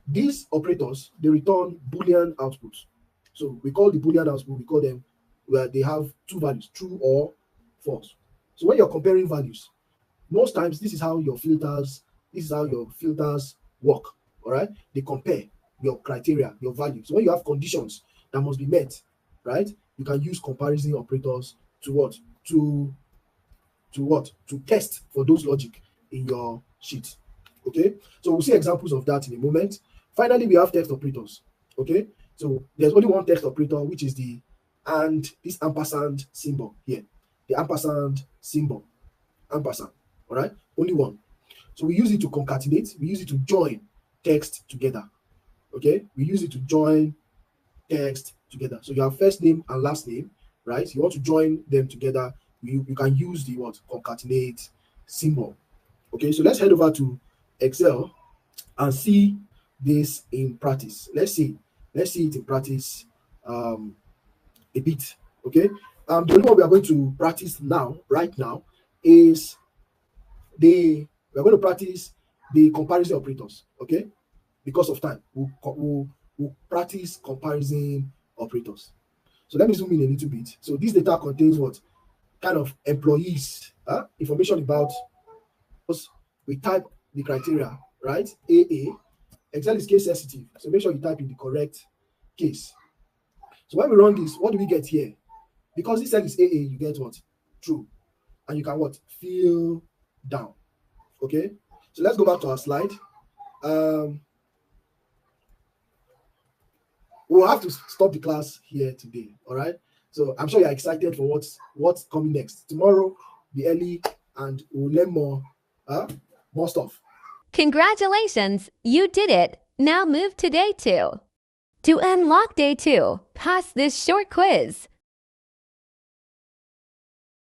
These operators, they return Boolean outputs. So we call the Boolean output, we call them where they have two values, true or false. So when you're comparing values, most times this is how your filters work. All right. They compare your criteria, your values. So when you have conditions that must be met, right, you can use comparison operators to what? To test for those logic in your sheet. Okay, so we'll see examples of that in a moment. Finally, we have text operators. Okay, so there's only one text operator, which is this ampersand symbol here, the ampersand symbol, ampersand. All right, only one. So we use it to concatenate, we use it to join text together. Okay, we use it to join text together. So you have first name and last name, right? You want to join them together, you can use the what? Concatenate symbol. Okay, so let's head over to Excel and see this in practice. Let's see it in practice a bit. Okay, the only one we are going to practice right now is we're going to practice the comparison operators. Okay, because of time, we'll practice comparison operators. So let me zoom in a little bit. So this data contains what kind of employees, information about us. We type the criteria, right? AA. Excel is case sensitive, so make sure you type in the correct case. So when we run this, what do we get here? Because this cell is AA, you get what? True. And you can what? Fill down. Okay. So let's go back to our slide. We'll have to stop the class here today. All right. So I'm sure you're excited for what's coming next. Tomorrow, be early and we'll learn more stuff. Congratulations, you did it. Now move to day 2. To unlock day 2, pass this short quiz.